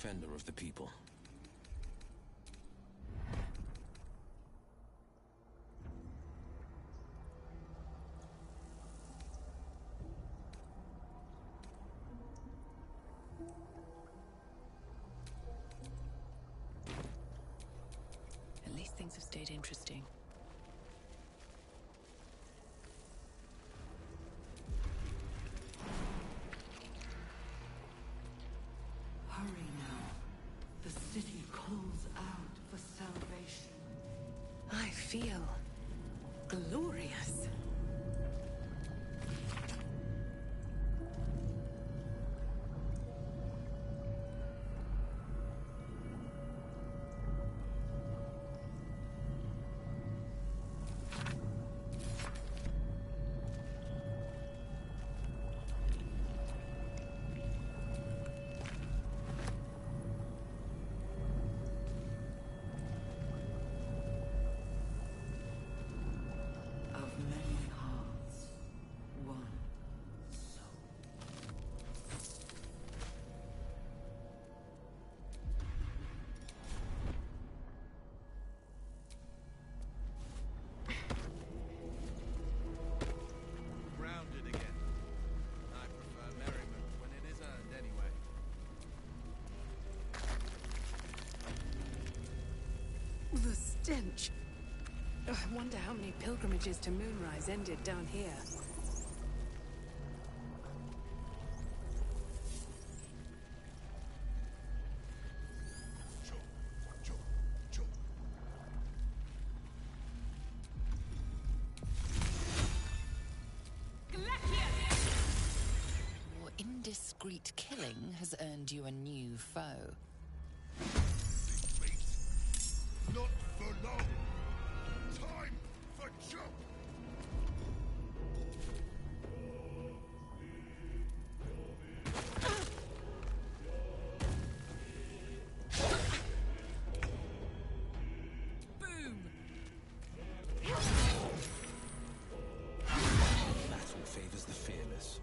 defender of the people. At least things have stayed interesting. Hurry now. The city calls out for salvation. I feel glorious. The stench. Oh, I wonder how many pilgrimages to Moonrise ended down here. Your indiscreet killing has earned you a new foe. Not for long. Time for jump. Boom! Battle favors the fearless.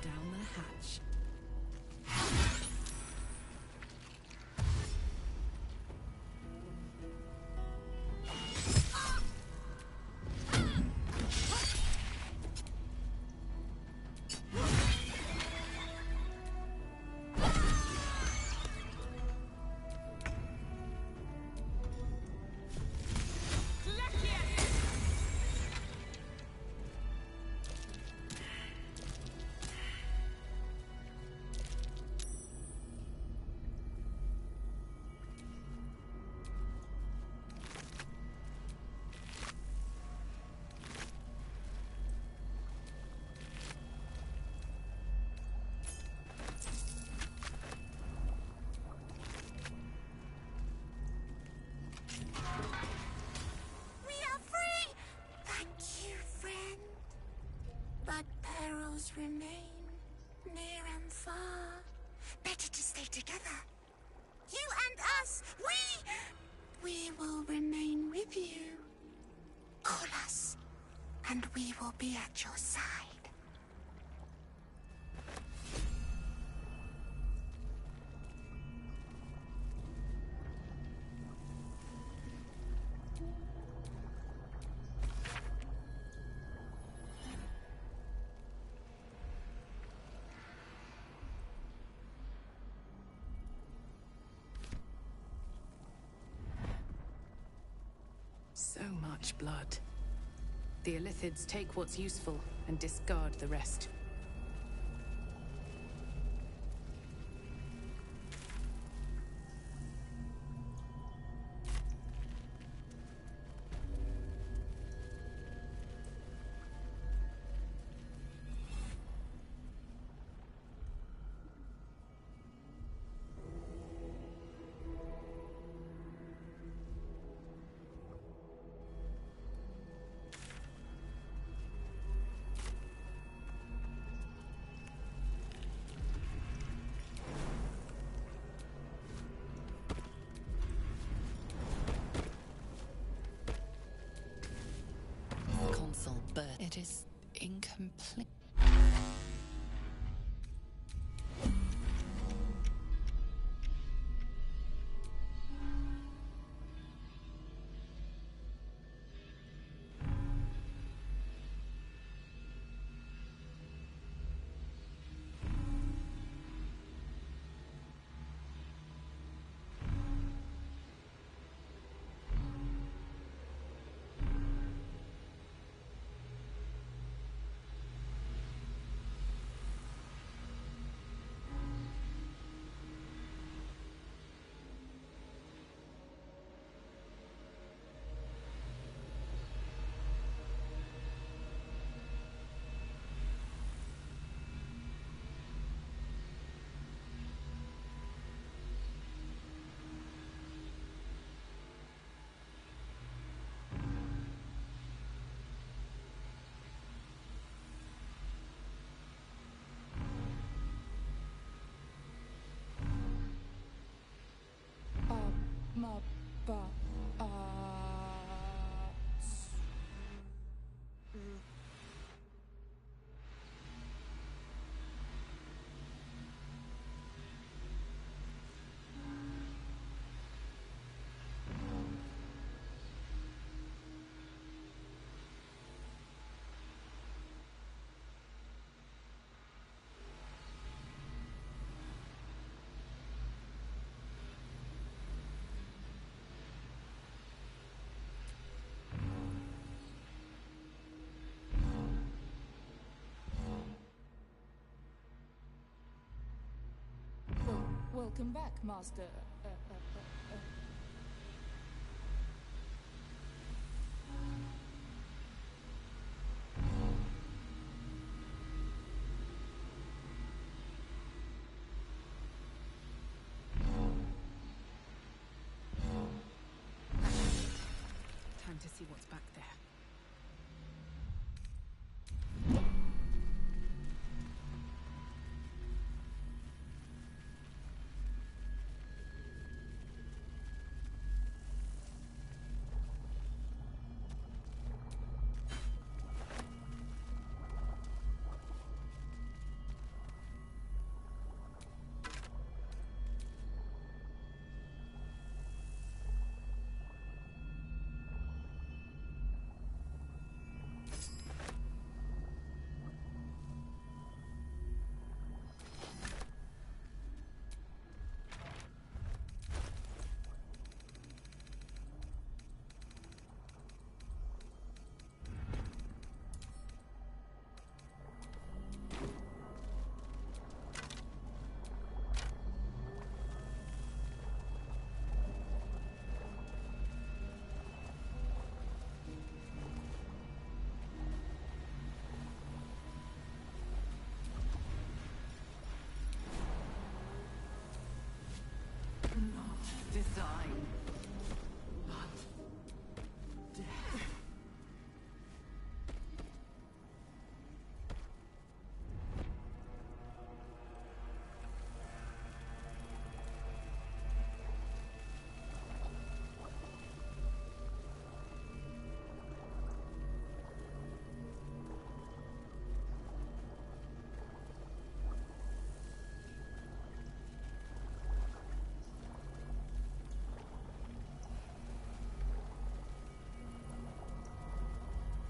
Down the hatch. Remain near and far. Better to stay together. You and us, we will remain with you. Call us, and we will be at your side. So much blood. The Illithids take what's useful and discard the rest. original, but it is incomplete. Ma ba Welcome back, Master. Time to see what's back there. Design. But death.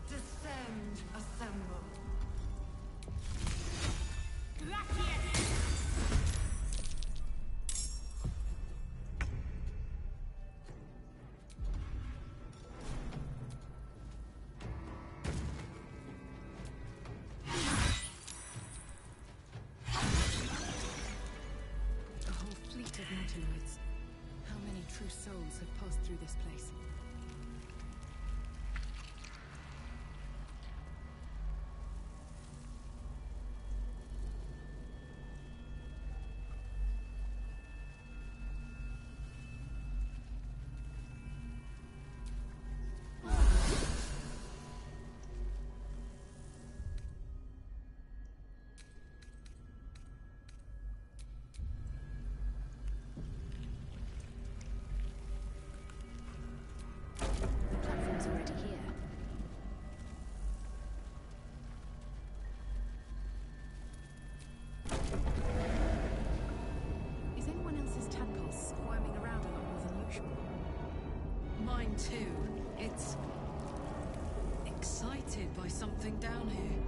Descend, assemble. A whole fleet of Nautiloids. How many true souls have passed through this place? mine too. It's excited by something down here.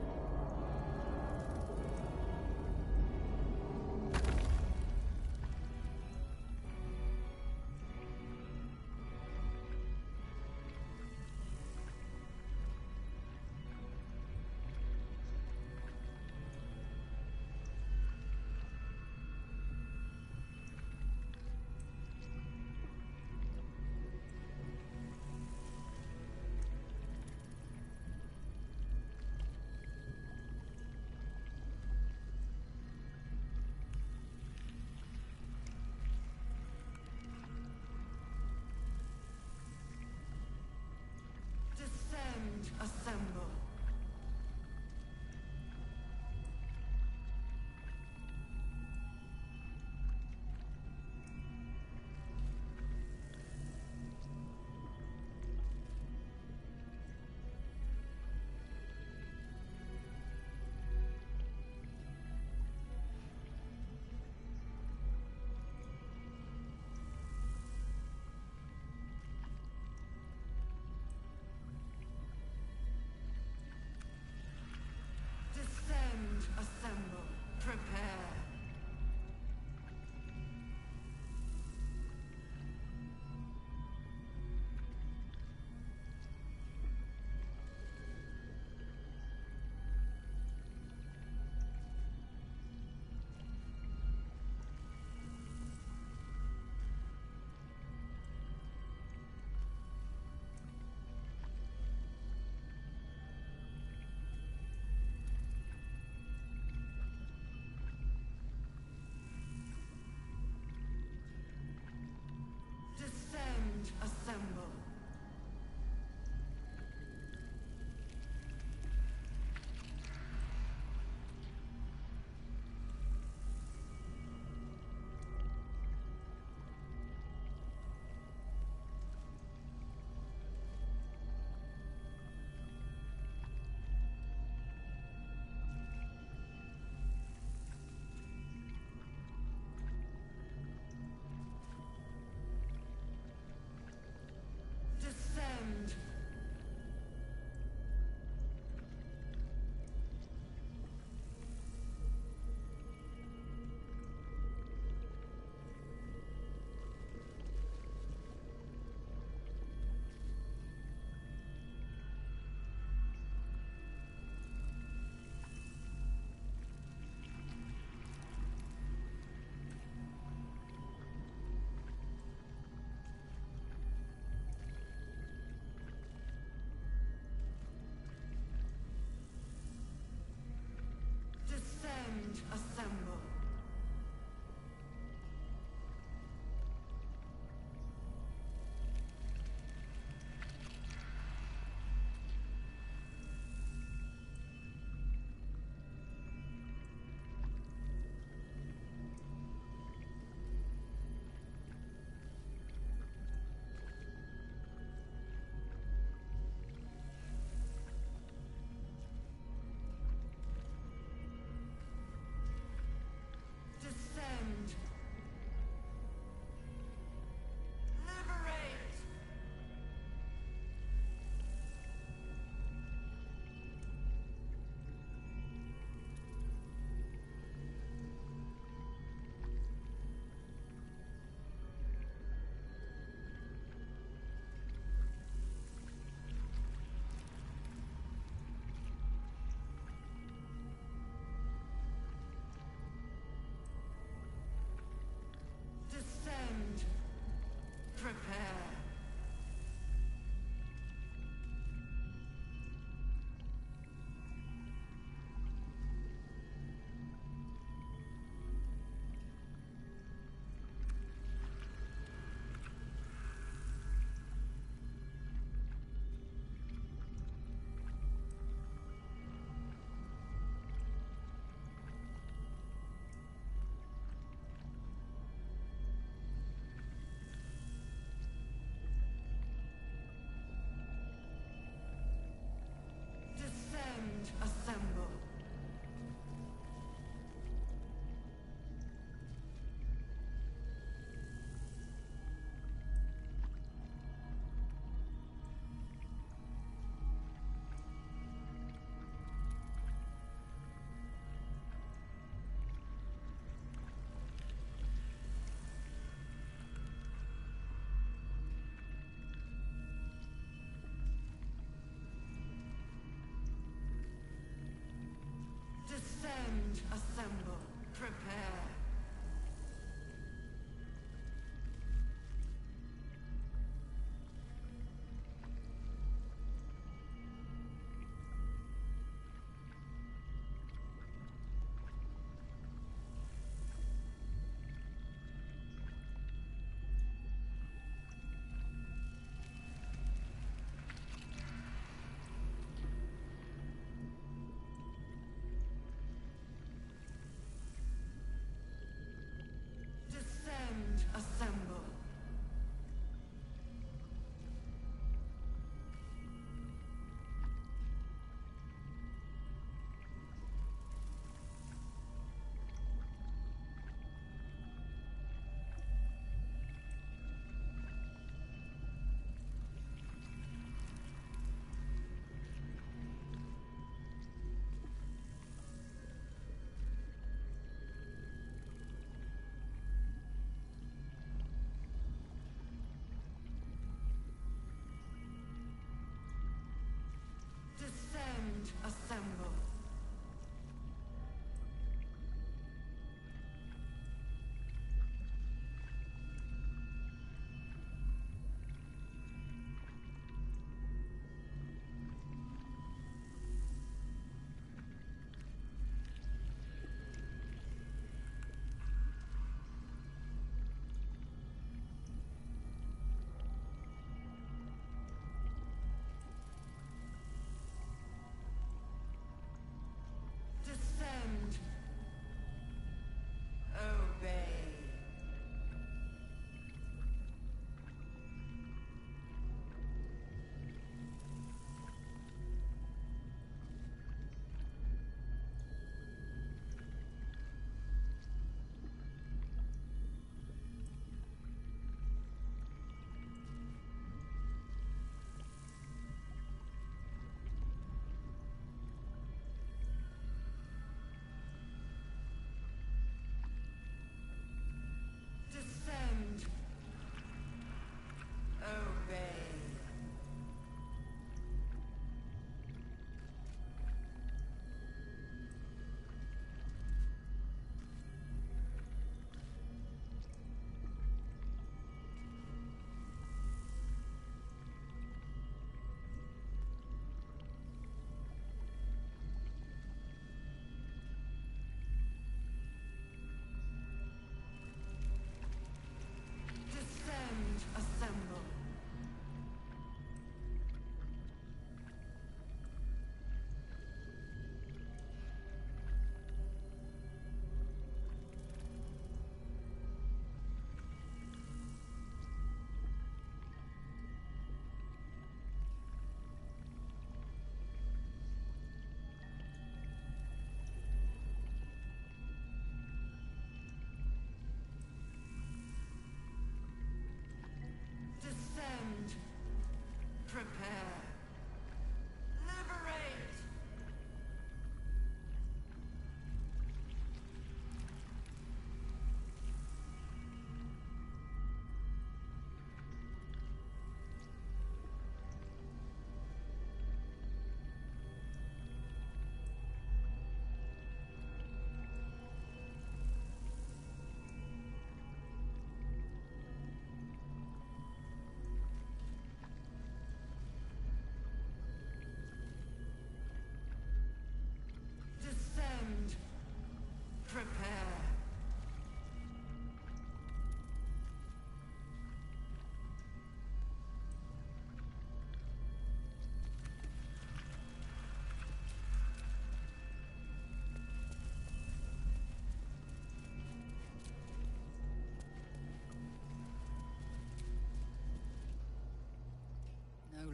Descend, assemble.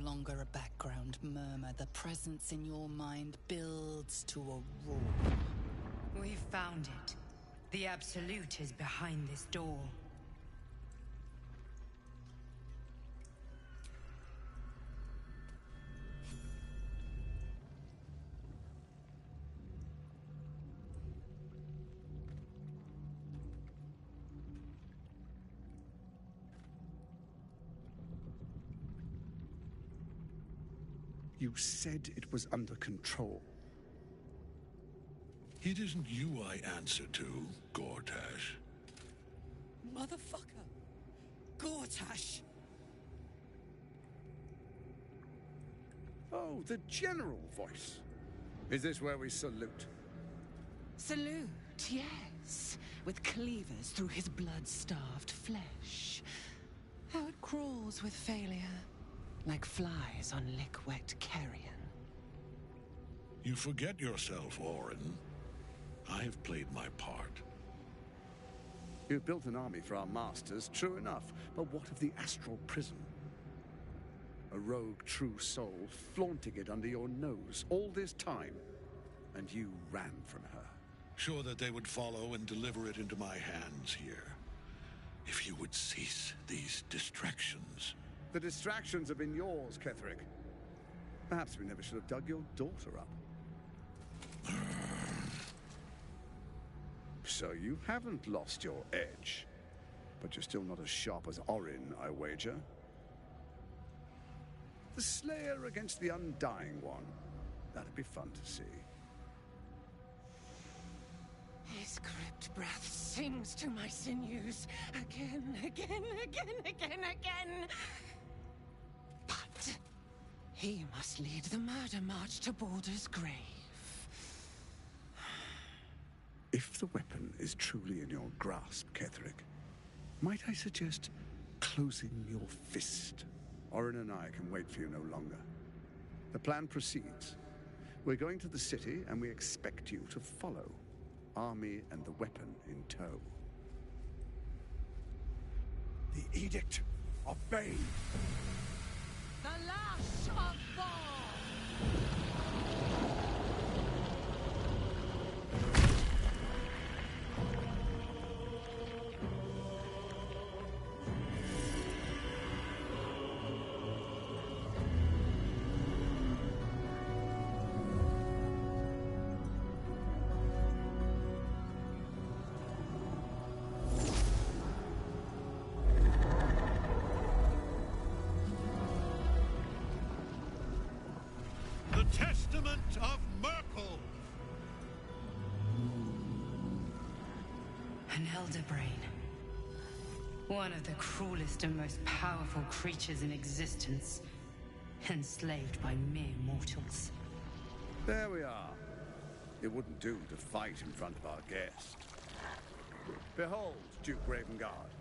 longer a background murmur. The presence in your mind builds to a roar. We've found it. The Absolute is behind this door. You said it was under control. It isn't you I answer to, Gortash. Motherfucker! Gortash! Oh, the general voice. Is this where we salute? Salute, yes. With cleavers through his blood-starved flesh. How it crawls with failure. Like flies on lick-wet carrion. You forget yourself, Orin. I have played my part. You've built an army for our masters, true enough. But what of the astral prison? A rogue true soul flaunting it under your nose all this time. And you ran from her. Sure that they would follow and deliver it into my hands here. If you would cease these distractions. The distractions have been yours, Ketherick. Perhaps we never should have dug your daughter up. So you haven't lost your edge. But you're still not as sharp as Orin, I wager. The Slayer against the Undying One. That'd be fun to see. His crypt breath sings to my sinews. Again, again, again, again, again. But he must lead the murder march to Baldur's grave. If the weapon is truly in your grasp, Ketherick, might I suggest closing your fist? Orin and I can wait for you no longer. The plan proceeds. We're going to the city, and we expect you to follow. Army and the weapon in tow. The Edict of Bane. The lash of Ball! The Testament of Merkel! An elder brain. One of the cruelest and most powerful creatures in existence. Enslaved by mere mortals. There we are. It wouldn't do to fight in front of our guest. Behold, Duke Ravengard.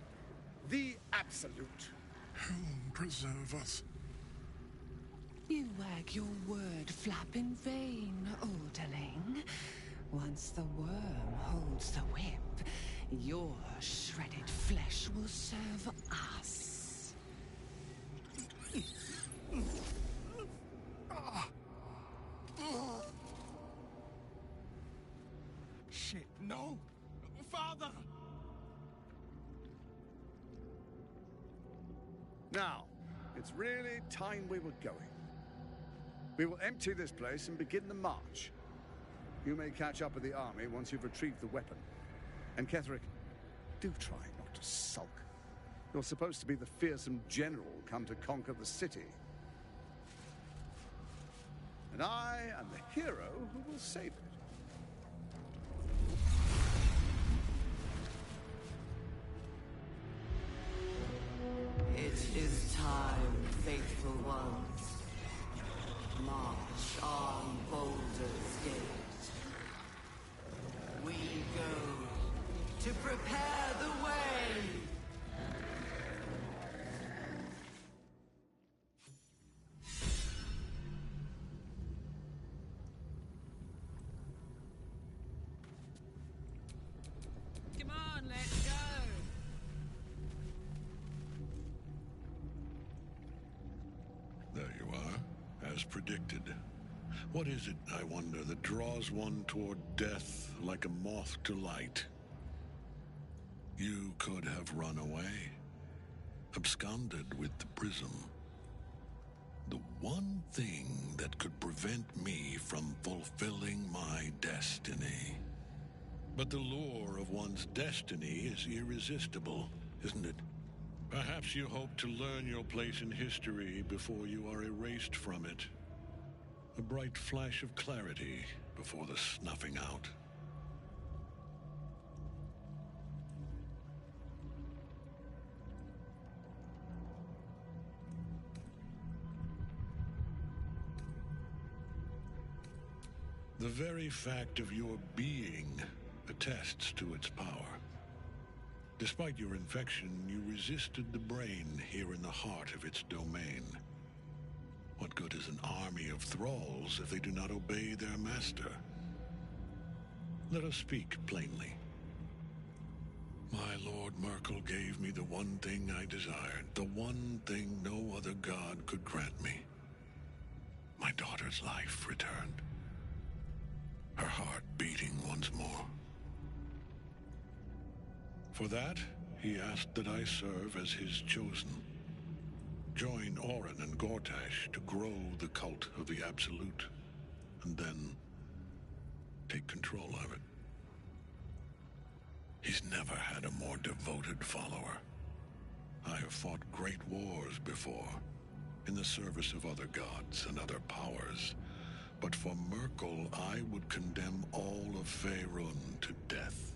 The Absolute. Whom preserve us? You wag your word flap in vain, olderling. Once the worm holds the whip, your shredded flesh will serve us. Shit, no! Father! Now, it's really time we were going. We will empty this place and begin the march. You may catch up with the army once you've retrieved the weapon. And Ketherick, do try not to sulk. You're supposed to be the fearsome general come to conquer the city. And I am the hero who will save it. It is time, faithful ones. March on Baldur's Gate. We go to prepare the way. Come on, let's go! There you as predicted. What is it, I wonder, that draws one toward death like a moth to light? You could have run away, absconded with the prism. The one thing that could prevent me from fulfilling my destiny. But the lure of one's destiny is irresistible, isn't it? Perhaps you hope to learn your place in history before you are erased from it. A bright flash of clarity before the snuffing out. The very fact of your being attests to its power. Despite your infection, you resisted the brain here in the heart of its domain. What good is an army of thralls if they do not obey their master? Let us speak plainly. My Lord Merkel gave me the one thing I desired, the one thing no other god could grant me. My daughter's life returned. Her heart beating once more. For that, he asked that I serve as his chosen. Join Orin and Gortash to grow the cult of the Absolute, and then take control of it. He's never had a more devoted follower. I have fought great wars before, in the service of other gods and other powers. But for Merkel, I would condemn all of Faerun to death.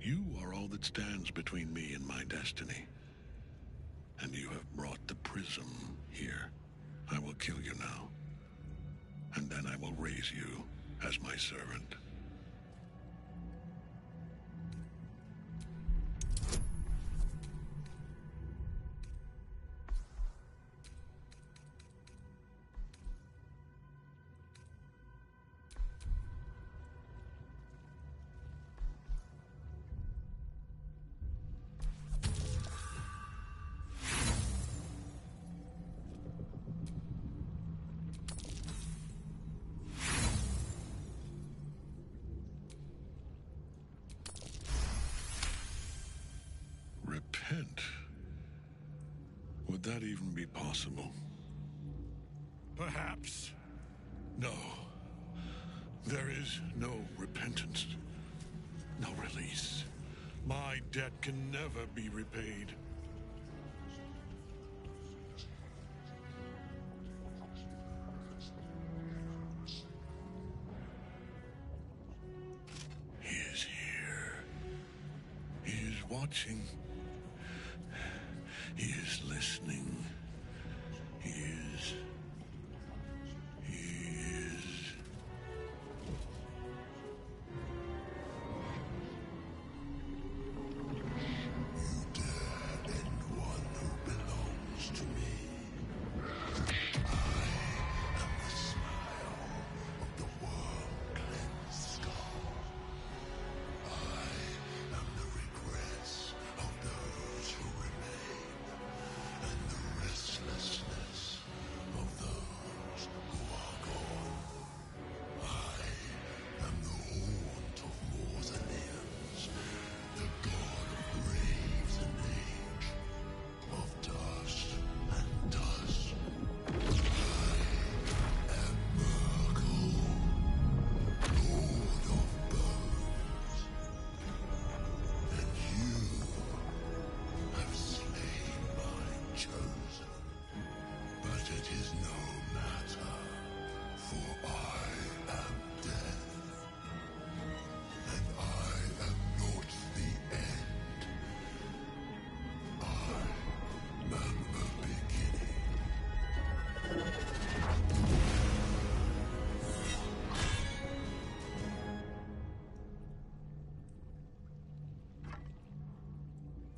You are all that stands between me and my destiny. And you have brought the prism here. I will kill you now. And then I will raise you as my servant. Repent? Would that even be possible? Perhaps. No. There is no repentance. No release. My debt can never be repaid. He is here. He is watching. He is listening. He is... You dare end one who belongs to me. I am the smile of the world-cleansed skull. I am the regrets of those who remain. And the restlessness of those who are gone. I am the haunt of mausoleums, the god of graves and age, of dust and dust. I am Merkel, lord of bones, and you have slain my chosen. But it is no matter, for I am death, and I am not the end. I am the beginning.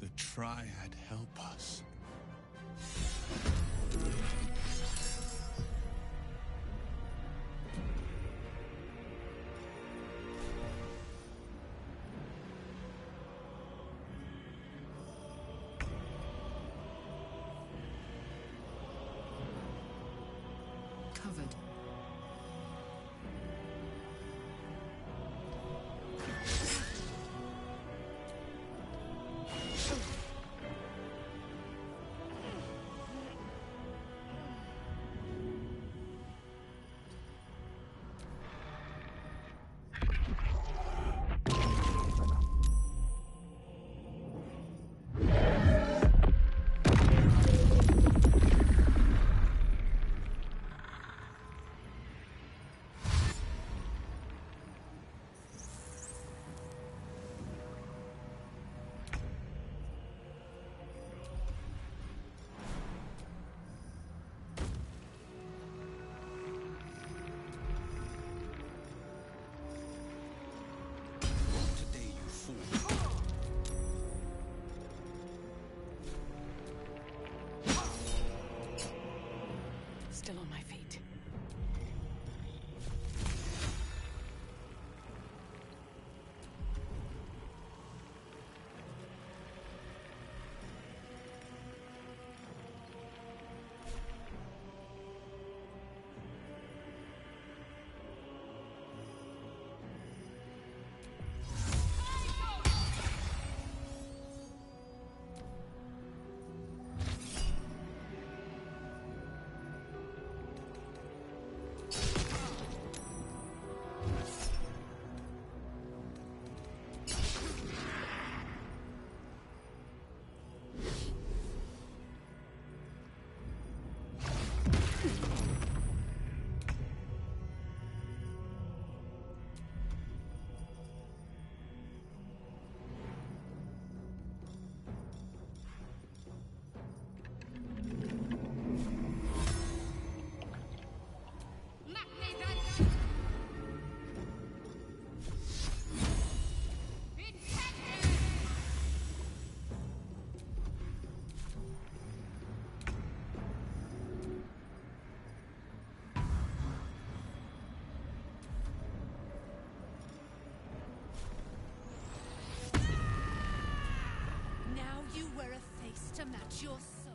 The Triad help us. covered. Today, you fool. Still on my feet. Now you wear a face to match your soul.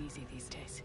easy these days.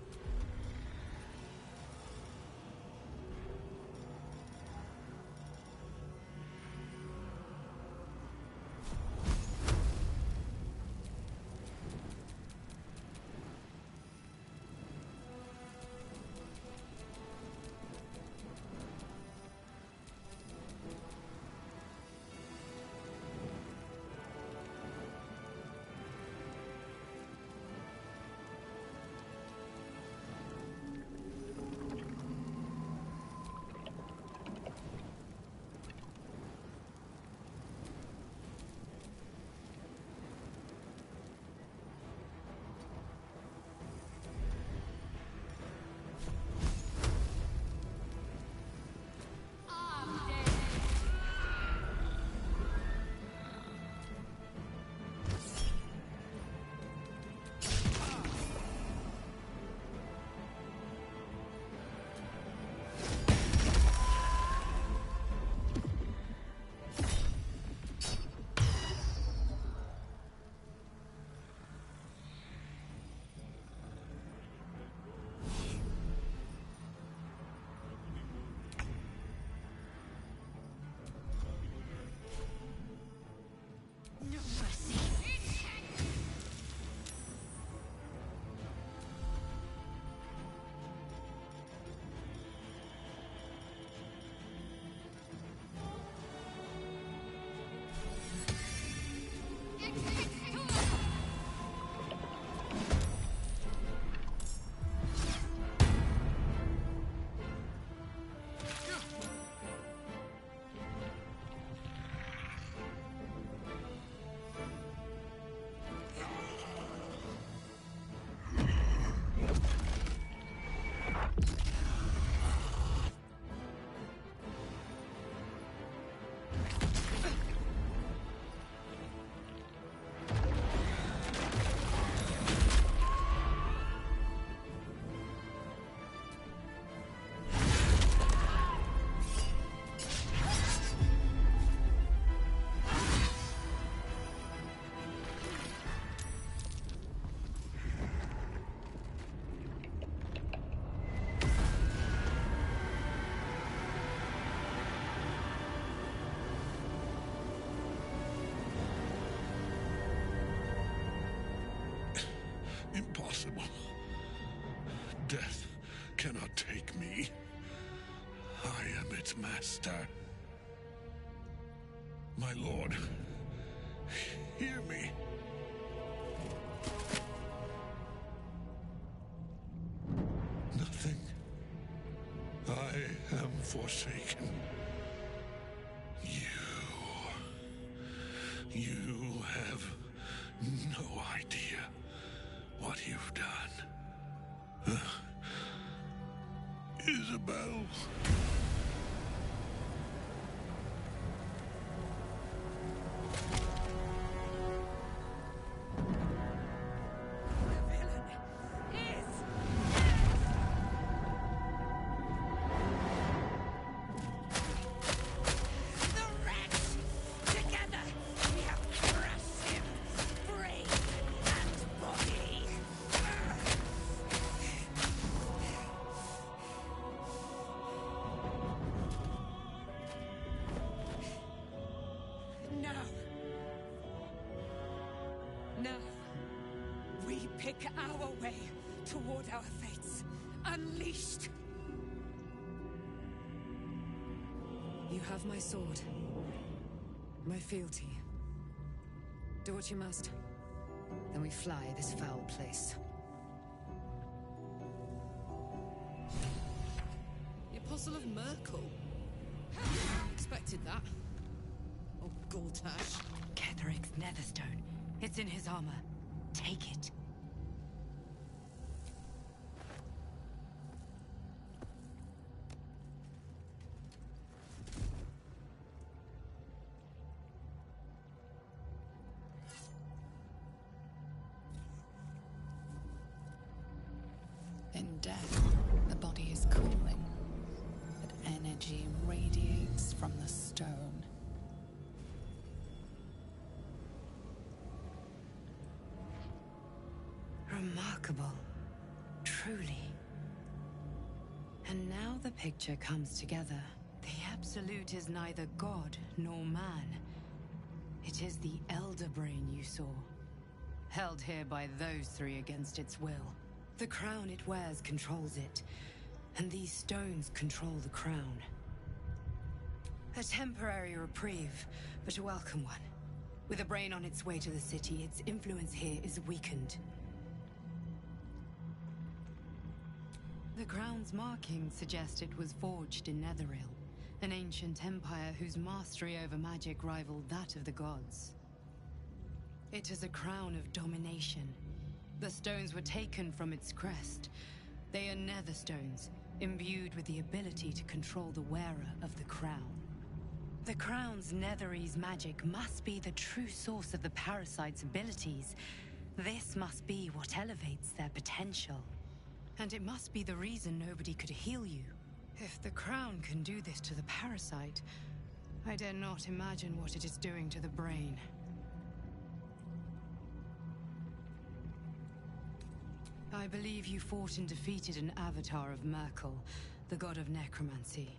Impossible. Death cannot take me. I am its master. My lord, hear me. Nothing. I am forsaken. You have no idea what you've done. Isabel. Now, we pick our way toward our fates. Unleashed! You have my sword. My fealty. Do what you must. Then we fly this foul place. The Apostle of Merkel. Expected that. Oh, Gortash. Ketheric's netherstone. It's in his armor. Take it. In death, the body is cooling, but energy radiates from the stone. Remarkable. Truly. And now the picture comes together. The Absolute is neither god nor man. It is the Elder Brain you saw, held here by those three against its will. The crown it wears controls it, and these stones control the crown. A temporary reprieve, but a welcome one. With a brain on its way to the city, its influence here is weakened. The crown's markings suggest it was forged in Netheril, an ancient empire whose mastery over magic rivaled that of the gods. It is a crown of domination. The stones were taken from its crest. They are nether stones, imbued with the ability to control the wearer of the crown. The crown's Netherese magic must be the true source of the parasite's abilities. This must be what elevates their potential. And it must be the reason nobody could heal you. If the crown can do this to the parasite, I dare not imagine what it is doing to the brain. I believe you fought and defeated an avatar of Merkel, the god of necromancy.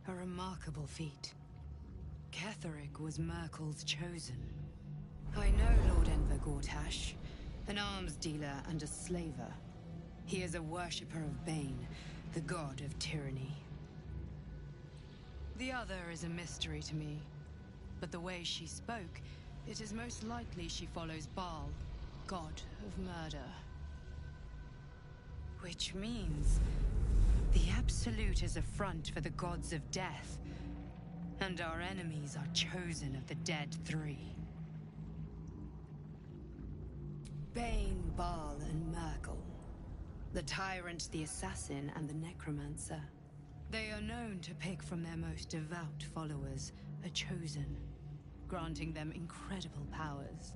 A remarkable feat. Ketheric was Merkel's chosen. I know Lord Enver Gortash, an arms dealer and a slaver. He is a worshipper of Bane, the god of tyranny. The other is a mystery to me, but the way she spoke, it is most likely she follows Baal, god of murder. Which means the Absolute is a front for the gods of death, and our enemies are chosen of the dead three. Bane, Baal, and Merkel. The tyrant, the assassin, and the necromancer. They are known to pick from their most devout followers a chosen, granting them incredible powers.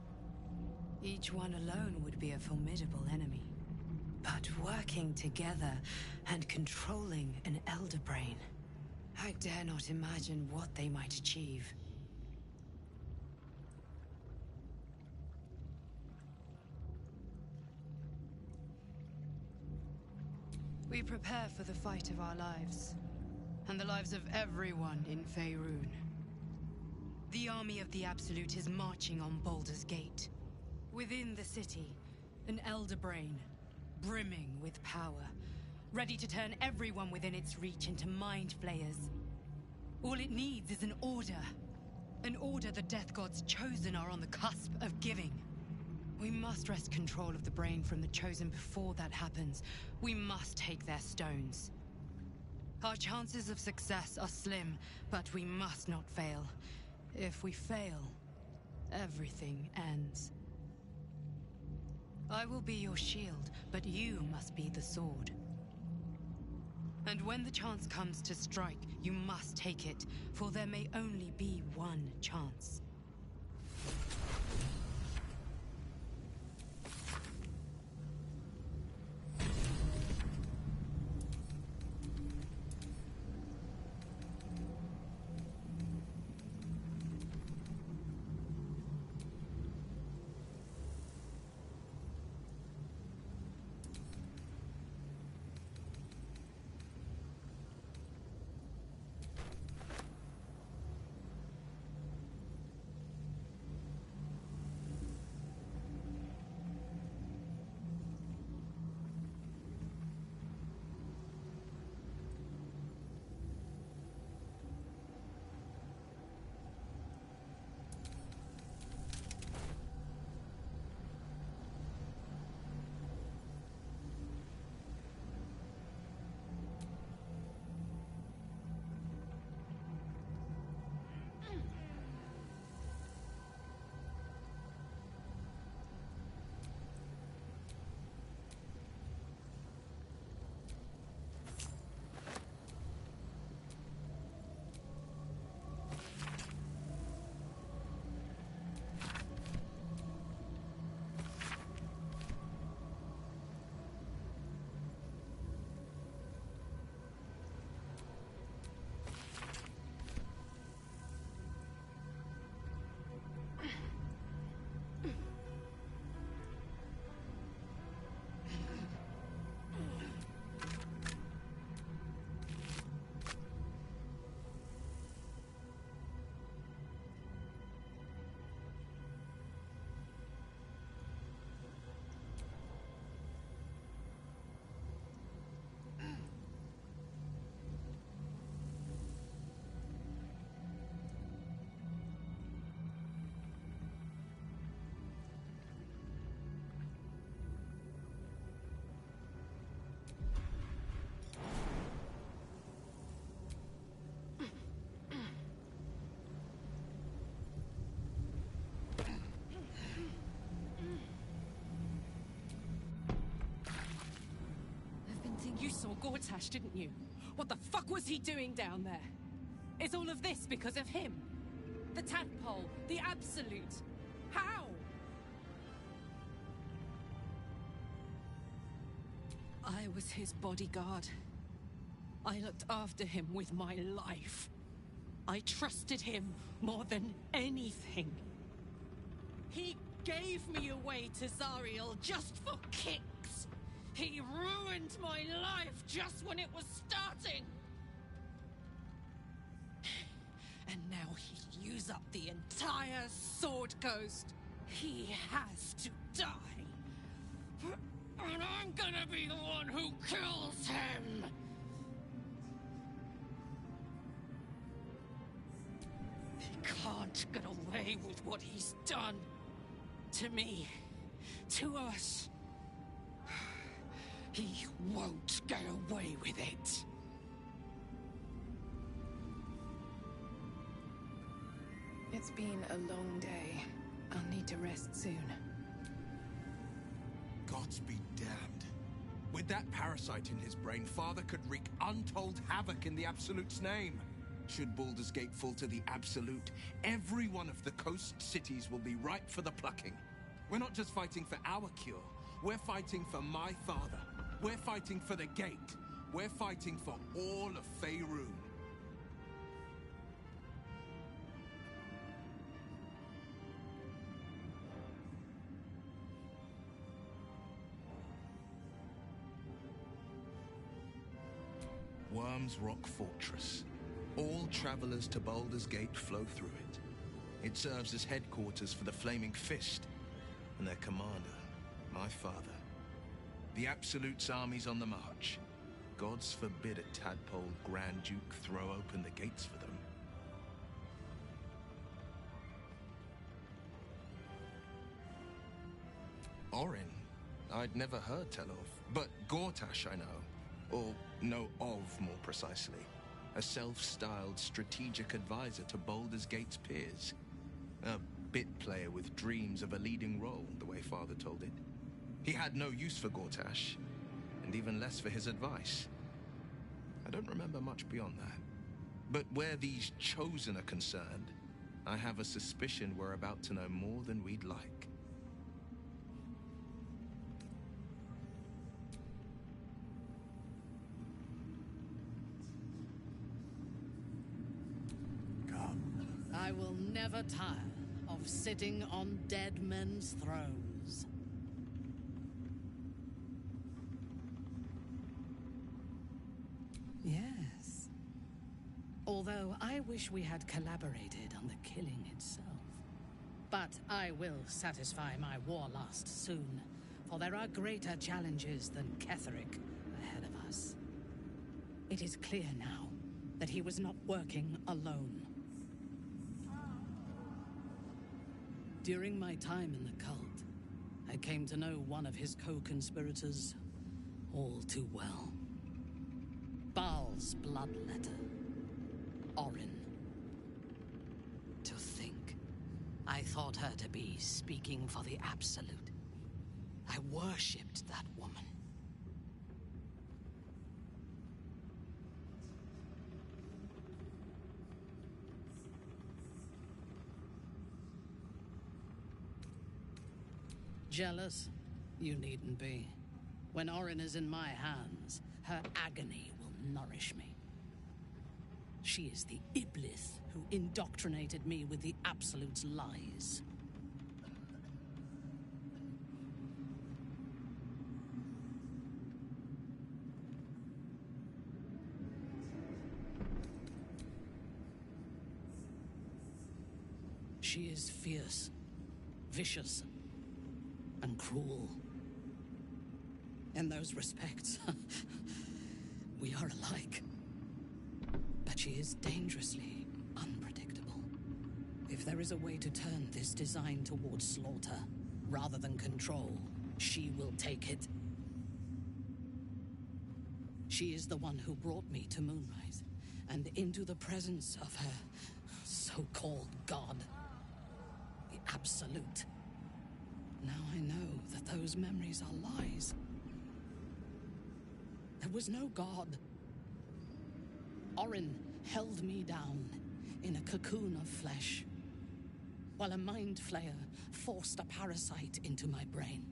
Each one alone would be a formidable enemy. But working together and controlling an Elder Brain, I dare not imagine what they might achieve. We prepare for the fight of our lives, and the lives of everyone in Faerun. The army of the Absolute is marching on Baldur's Gate. Within the city, an Elder Brain, brimming with power, ready to turn everyone within its reach into mind flayers. All it needs is an order. An order the Death God's chosen are on the cusp of giving. We must wrest control of the brain from the chosen before that happens. We must take their stones. Our chances of success are slim, but we must not fail. If we fail, everything ends. I will be your shield, but you must be the sword. And when the chance comes to strike, you must take it, for there may only be one chance. You saw Gortash, didn't you? What the fuck was he doing down there? Is all of this because of him? The tadpole, the Absolute. How? I was his bodyguard. I looked after him with my life. I trusted him more than anything. He gave me away to Zariel just for kicks. He ruined my life just when it was starting. And now he'd use up the entire Sword Coast. He has to die. And I'm gonna be the one who kills him! He can't get away with what he's done. To me. To us. He won't get away with it. It's been a long day. I'll need to rest soon. Gods be damned. With that parasite in his brain, Father could wreak untold havoc in the Absolute's name. Should Baldur's Gate fall to the Absolute, every one of the coast cities will be ripe for the plucking. We're not just fighting for our cure. We're fighting for my father. We're fighting for the Gate. We're fighting for all of Faerun. Worm's Rock Fortress. All travelers to Baldur's Gate flow through it. It serves as headquarters for the Flaming Fist and their commander, my father. The Absolute's army's on the march. Gods forbid a tadpole Grand Duke throw open the gates for them. Orin, I'd never heard tell of, but Gortash I know. Or know of, more precisely. A self-styled strategic advisor to Baldur's Gate's peers. A bit player with dreams of a leading role, the way Father told it. He had no use for Gortash, and even less for his advice. I don't remember much beyond that. But where these Chosen are concerned, I have a suspicion we're about to know more than we'd like. I will never tire of sitting on dead men's thrones. Yes. Although I wish we had collaborated on the killing itself. But I will satisfy my warlust soon, for there are greater challenges than Ketheric ahead of us. It is clear now that he was not working alone. During my time in the cult, I came to know one of his co-conspirators all too well. Baal's bloodletter, Orin. To think, I thought her to be speaking for the Absolute. I worshipped that woman. Jealous? You needn't be. When Orin is in my hands, her agony will nourish me. She is the Iblis who indoctrinated me with the Absolute's lies. She is fierce, vicious, and cruel. In those respects, we are alike. But she is dangerously unpredictable. If there is a way to turn this design towards slaughter, rather than control, she will take it. She is the one who brought me to Moonrise, and into the presence of her so-called god. The Absolute. Now I know that those memories are lies. There was no god. Orin held me down in a cocoon of flesh, while a mind flayer forced a parasite into my brain.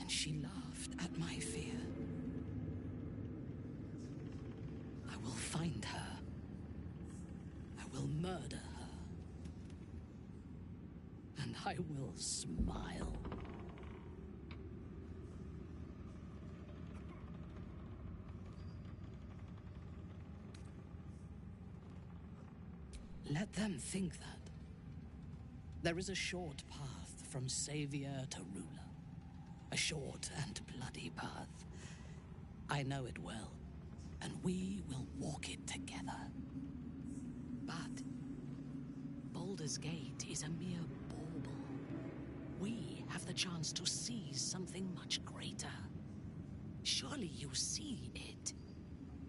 And she laughed at my fear. I will find her. I will murder her. And I will smile. Let them think that. There is a short path from savior to ruler. A short and bloody path. I know it well, and we will walk it together. But Baldur's Gate is a mere bauble. We have the chance to seize something much greater. Surely you see it.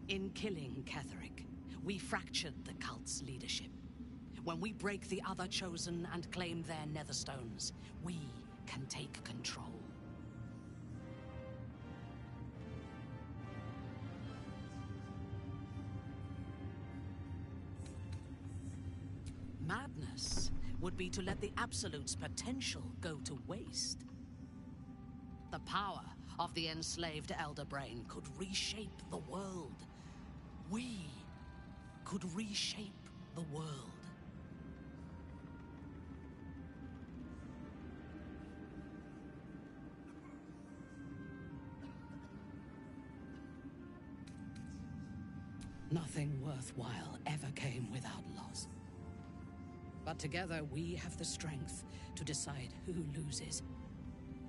In killing Ketheric, we fractured the cult's leadership. When we break the other Chosen and claim their Netherstones, we can take control. Madness would be to let the Absolute's potential go to waste. The power of the enslaved Elder Brain could reshape the world. We could reshape the world. Nothing worthwhile ever came without loss. But together we have the strength to decide who loses,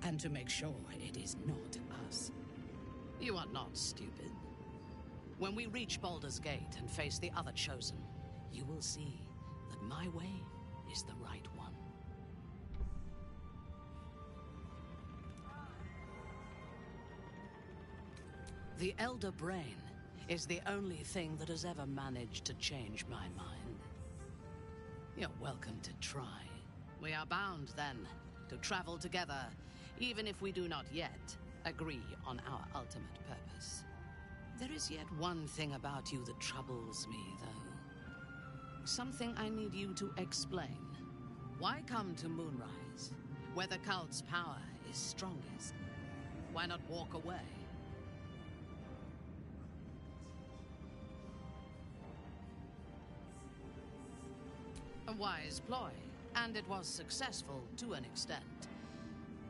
and to make sure it is not us. You are not stupid. When we reach Baldur's Gate and face the other Chosen, you will see that my way is the right one. The Elder Brain is the only thing that has ever managed to change my mind. You're welcome to try. We are bound, then, to travel together, even if we do not yet agree on our ultimate purpose. There is yet one thing about you that troubles me, though. Something I need you to explain. Why come to Moonrise, where the cult's power is strongest? Why not walk away? A wise ploy, and it was successful to an extent.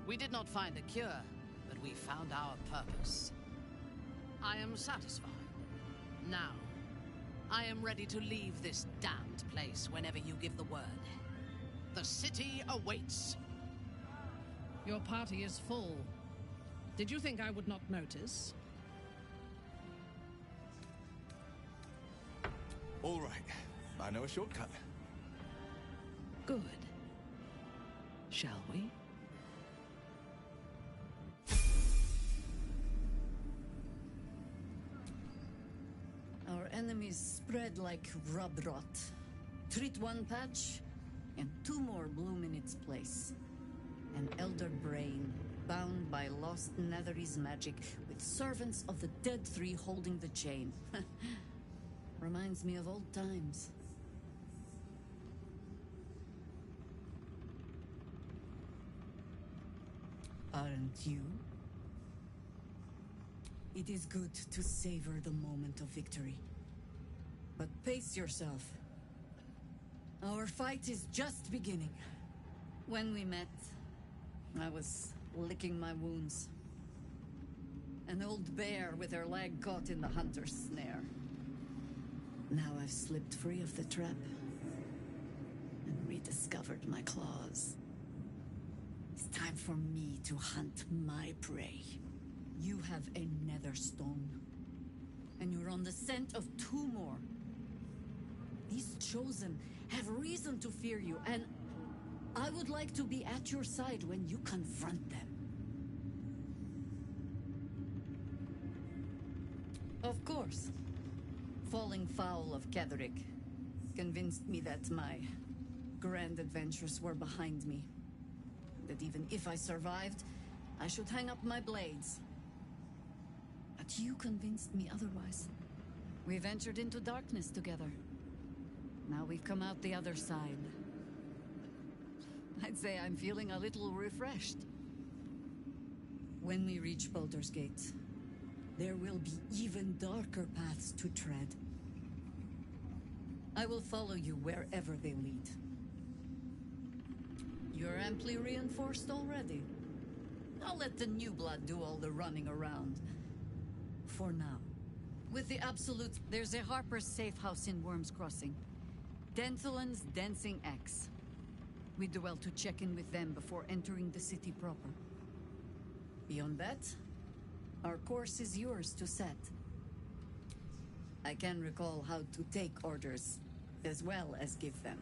We did not find a cure, but we found our purpose. I am satisfied. Now, I am ready to leave this damned place whenever you give the word. The city awaits. Your party is full. Did you think I would not notice? All right. I know a shortcut. Good. Shall we? Our enemies spread like rub rot. Treat one patch, and two more bloom in its place. An elder brain, bound by lost Netherese magic, with servants of the Dead Three holding the chain. Reminds me of old times. Aren't you? It is good to savor the moment of victory. But pace yourself. Our fight is just beginning. When we met, I was licking my wounds. An old bear with her leg caught in the hunter's snare. Now I've slipped free of the trap and rediscovered my claws. It's time for me to hunt my prey. You have a nether stone, and you're on the scent of two more. These Chosen have reason to fear you, and I would like to be at your side when you confront them. Of course. Falling foul of Ketheric convinced me that my grand adventures were behind me. That even if I survived, I should hang up my blades. But you convinced me otherwise. We've entered into darkness together. Now we've come out the other side. I'd say I'm feeling a little refreshed. When we reach Baldur's Gate, there will be even darker paths to tread. I will follow you wherever they lead. You're amply reinforced already. I'll let the new blood do all the running around. For now. With the Absolute, there's a Harper's safe house in Worm's Crossing. Denthalen's Dancing X. We do well to check in with them before entering the city proper. Beyond that, our course is yours to set. I can recall how to take orders, as well as give them.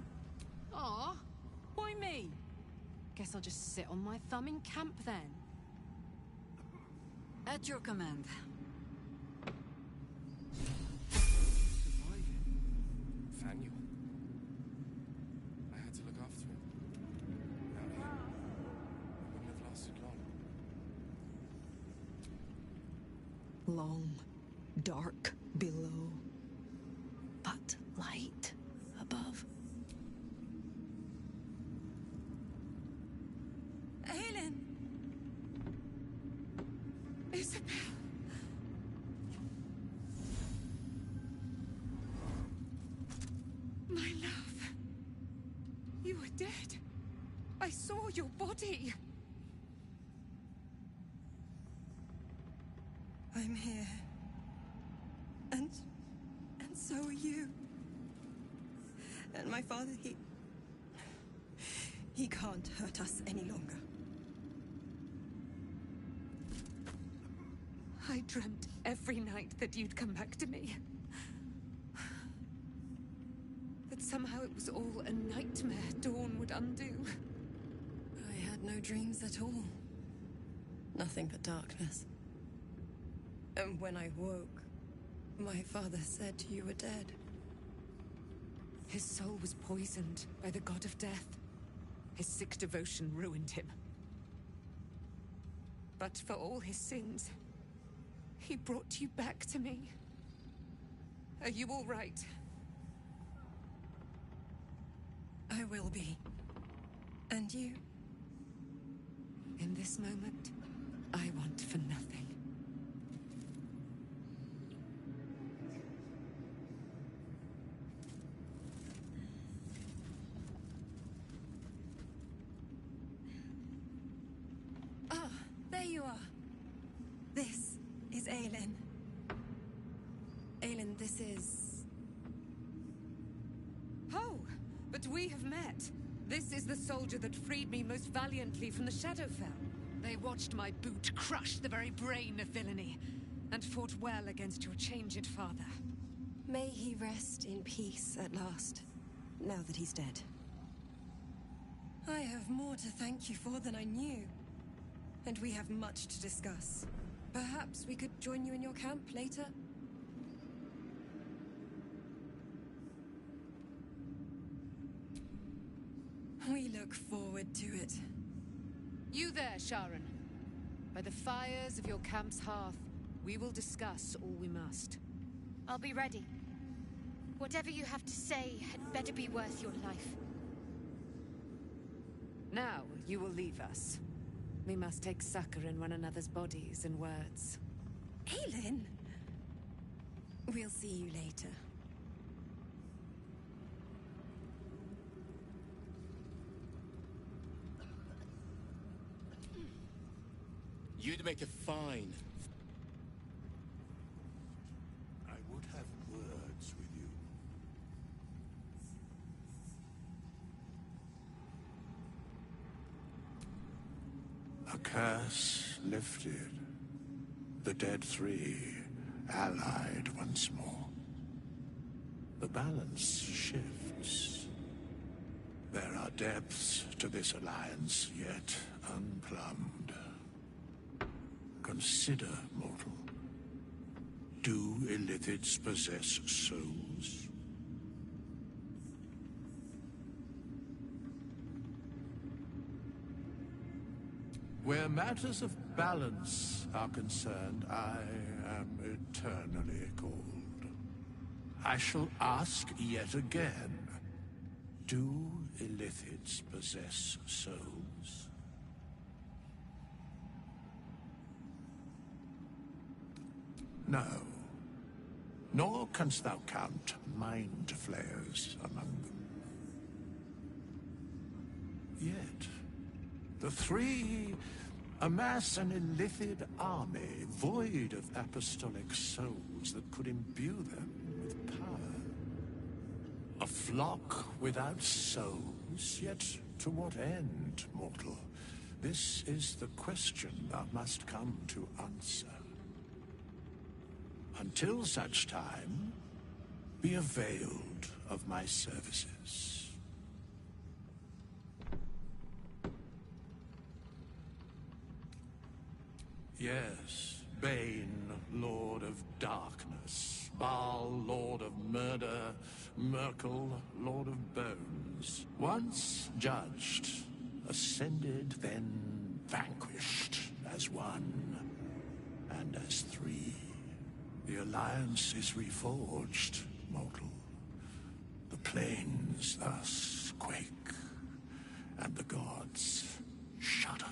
Aw, why me? Guess I'll just sit on my thumb in camp then. At your command. Nathaniel. I had to look after him. Without him, it wouldn't have lasted long. Long, dark below, but light above. Aelin! Isabel! My love. You were dead. I saw your body. I'm here. And so are you. And my father, he can't hurt us any longer. I dreamt every night that you'd come back to me. That somehow it was all a nightmare Dawn would undo. I had no dreams at all. Nothing but darkness. And when I woke, my father said you were dead. His soul was poisoned by the god of death. His sick devotion ruined him. But for all his sins, he brought you back to me. Are you all right? I will be. And you? In this moment, I want for nothing. Ah, there you are. This is Aelin. Aelin, this is... Oh, but we have met. This is the soldier that freed me most valiantly from the Shadowfell. They watched my boot crush the very brain of villainy, and fought well against your changed father. May he rest in peace at last, now that he's dead. I have more to thank you for than I knew. And we have much to discuss. Perhaps we could join you in your camp later? We look forward to it. You there, Sharon. By the fires of your camp's hearth, we will discuss all we must. I'll be ready. Whatever you have to say had better be worth your life. Now you will leave us. We must take succor in one another's bodies and words. Aelin! We'll see you later. You'd make a fine. I would have words with you. A curse lifted. The dead three allied once more. The balance shifts. There are depths to this alliance yet unplumbed. Consider, mortal. Do illithids possess souls? Where matters of balance are concerned, I am eternally cold. I shall ask yet again, do illithids possess souls? No. Nor canst thou count mind flayers among them. Yet, the three amass an illithid army void of apostolic souls that could imbue them with power. A flock without souls, yet to what end, mortal? This is the question thou must come to answer. Until such time, be availed of my services. Yes, Bane, Lord of Darkness, Baal, Lord of Murder, Merkel, Lord of Bones. Once judged, ascended, then vanquished as one, and as three. The alliance is reforged, mortal. The plains thus quake, and the gods shudder.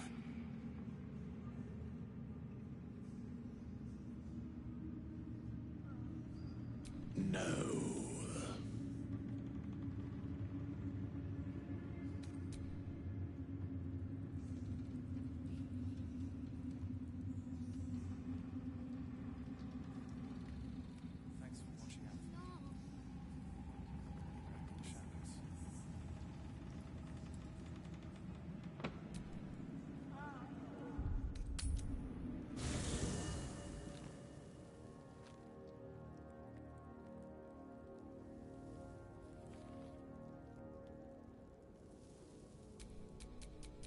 No. Thanks for watching out. Shadows.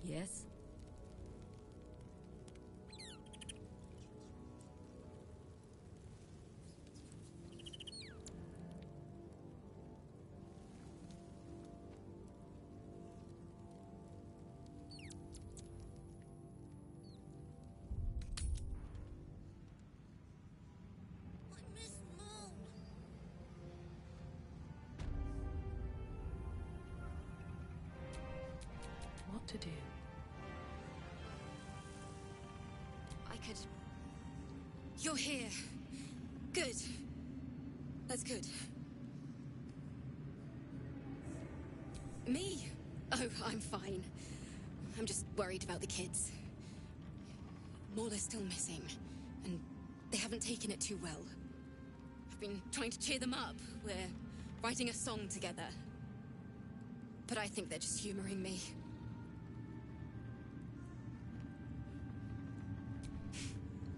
Yes? What to do? I could... You're here. Good. That's good. Me? Oh, I'm fine. I'm just worried about the kids. Morla's still missing, and they haven't taken it too well. I've been trying to cheer them up. We're writing a song together. But I think they're just humoring me.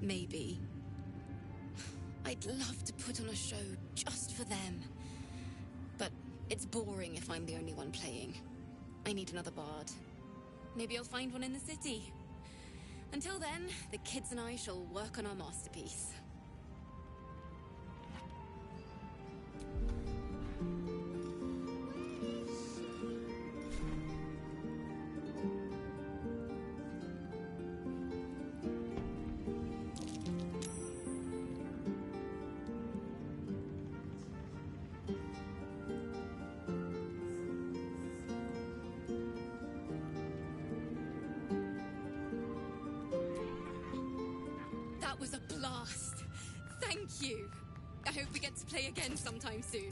Maybe. I'd love to put on a show just for them. But it's boring if I'm the only one playing. I need another bard. Maybe I'll find one in the city. Until then, the kids and I shall work on our masterpiece. That was a blast. Thank you. I hope we get to play again sometime soon.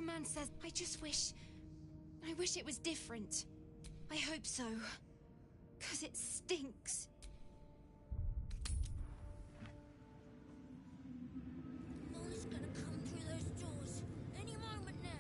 man says... I just wish... I wish it was different. I hope so. 'Cause it stinks. Molly's gonna come through those doors any moment now.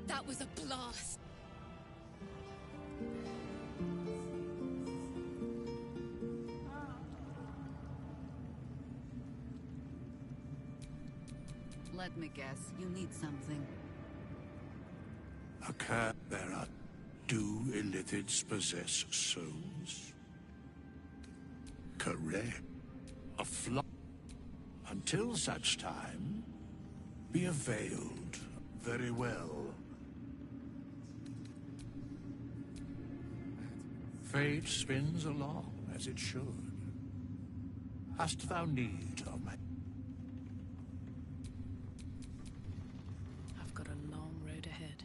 That was a blast. Let me guess, you need something. There are... Do illithids possess souls? Correct. A flaw. Until such time, be availed. Very well. Fate spins along as it should. Hast thou need of my... I've got a long road ahead.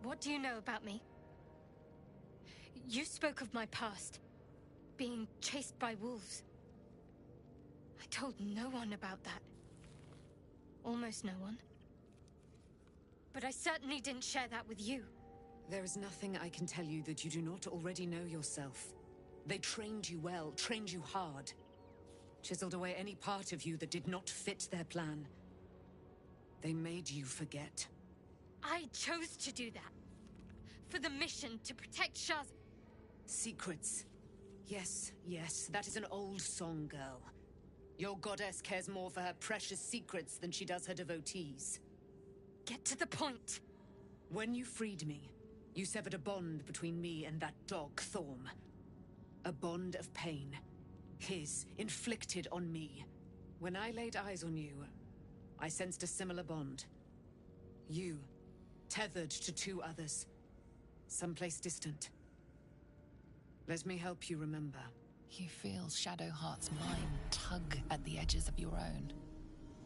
What do you know about me? You spoke of my past, being chased by wolves. I told no one about that. Almost no one. But I certainly didn't share that with you. There is nothing I can tell you that you do not already know yourself. They trained you well, trained you hard. Chiseled away any part of you that did not fit their plan. They made you forget. I chose to do that. For the mission to protect Shaz. Secrets. Yes, yes, that is an old song, girl. Your goddess cares more for her precious secrets than she does her devotees. Get to the point. When you freed me, you severed a bond between me and that dog, Thorm. A bond of pain. His, inflicted on me. When I laid eyes on you, I sensed a similar bond. You, tethered to two others, someplace distant. Let me help you remember. You feel Shadowheart's mind tug at the edges of your own.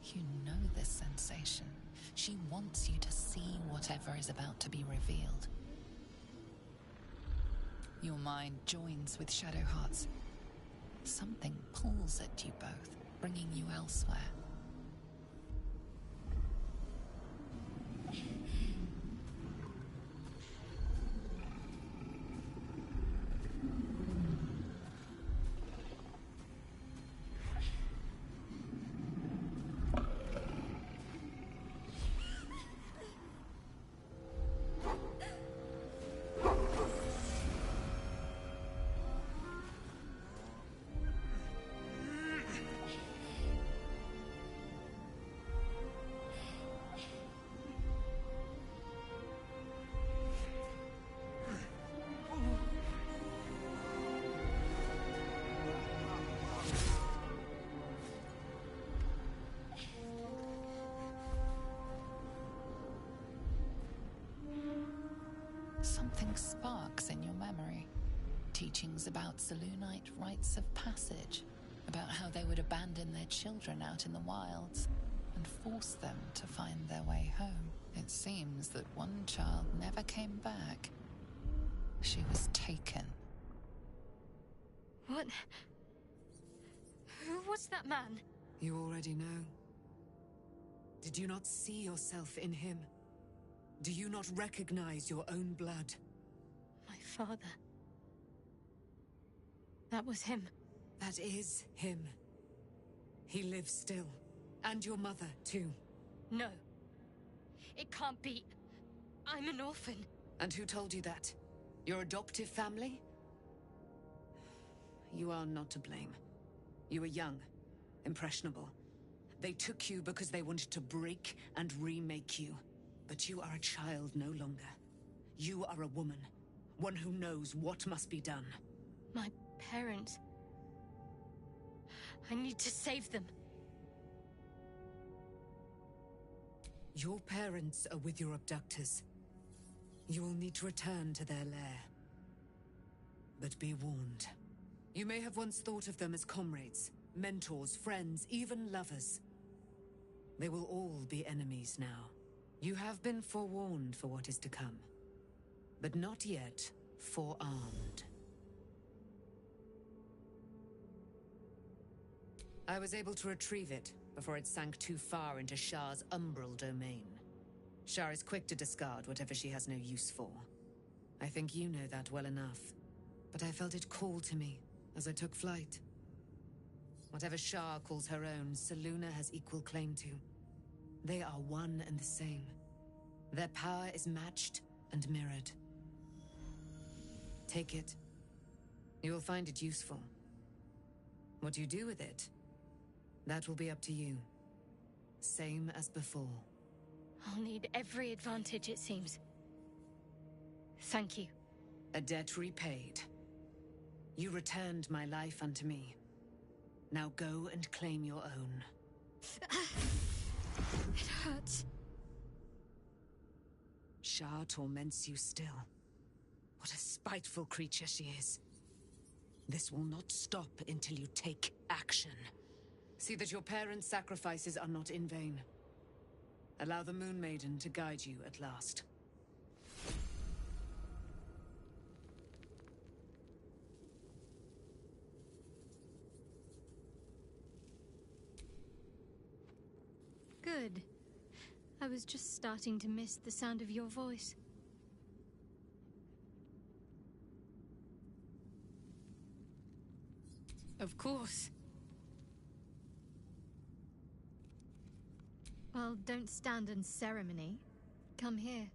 You know this sensation. She wants you to see whatever is about to be revealed. Your mind joins with Shadowheart's. Something pulls at you both, bringing you elsewhere. Something sparks in your memory. Teachings about Selûnite rites of passage, about how they would abandon their children out in the wilds and force them to find their way home. It seems that one child never came back. She was taken. What? Who was that man? You already know. Did you not see yourself in him? Do you not recognize your own blood? My father. That was him. That is him. He lives still. And your mother, too. No. It can't be. I'm an orphan. And who told you that? Your adoptive family? You are not to blame. You were young, impressionable. They took you because they wanted to break and remake you. But you are a child no longer. You are a woman. One who knows what must be done. My parents. I need to save them. Your parents are with your abductors. You will need to return to their lair. But be warned. You may have once thought of them as comrades, mentors, friends, even lovers. They will all be enemies now. You have been forewarned for what is to come, but not yet forearmed. I was able to retrieve it before it sank too far into Shah's umbral domain. Shah is quick to discard whatever she has no use for. I think you know that well enough, but I felt it call to me as I took flight. Whatever Shah calls her own, Selûne has equal claim to. They are one and the same. Their power is matched and mirrored. Take it. You will find it useful. What you do with it, that will be up to you. Same as before. I'll need every advantage, it seems. Thank you. A debt repaid. You returned my life unto me. Now go and claim your own. It hurts. Shah torments you still. What a spiteful creature she is. This will not stop until you take action. See that your parents' sacrifices are not in vain. Allow the Moon Maiden to guide you at last. Good. I was just starting to miss the sound of your voice. Of course. Well, don't stand in ceremony. Come here.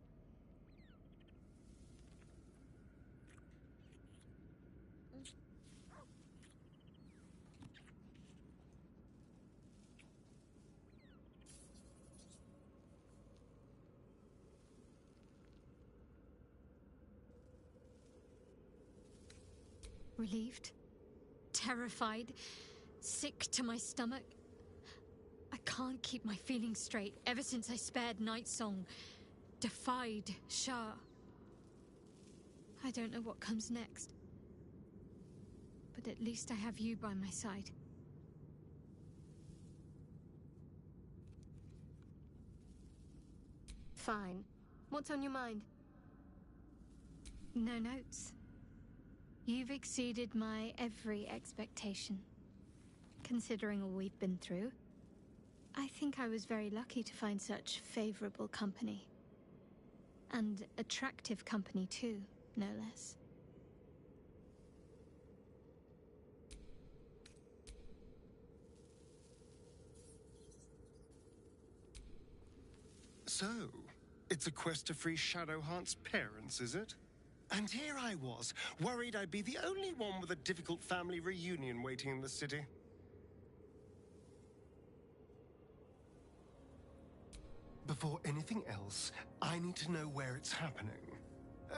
Relieved, terrified, sick to my stomach. I can't keep my feelings straight ever since I spared Nightsong, defied Shah. I don't know what comes next. But at least I have you by my side. Fine. What's on your mind? No notes. You've exceeded my every expectation. Considering all we've been through, I think I was very lucky to find such favorable company. And attractive company too, no less. So, it's a quest to free Shadowheart's parents, is it? And here I was, worried I'd be the only one with a difficult family reunion waiting in the city. Before anything else, I need to know where it's happening.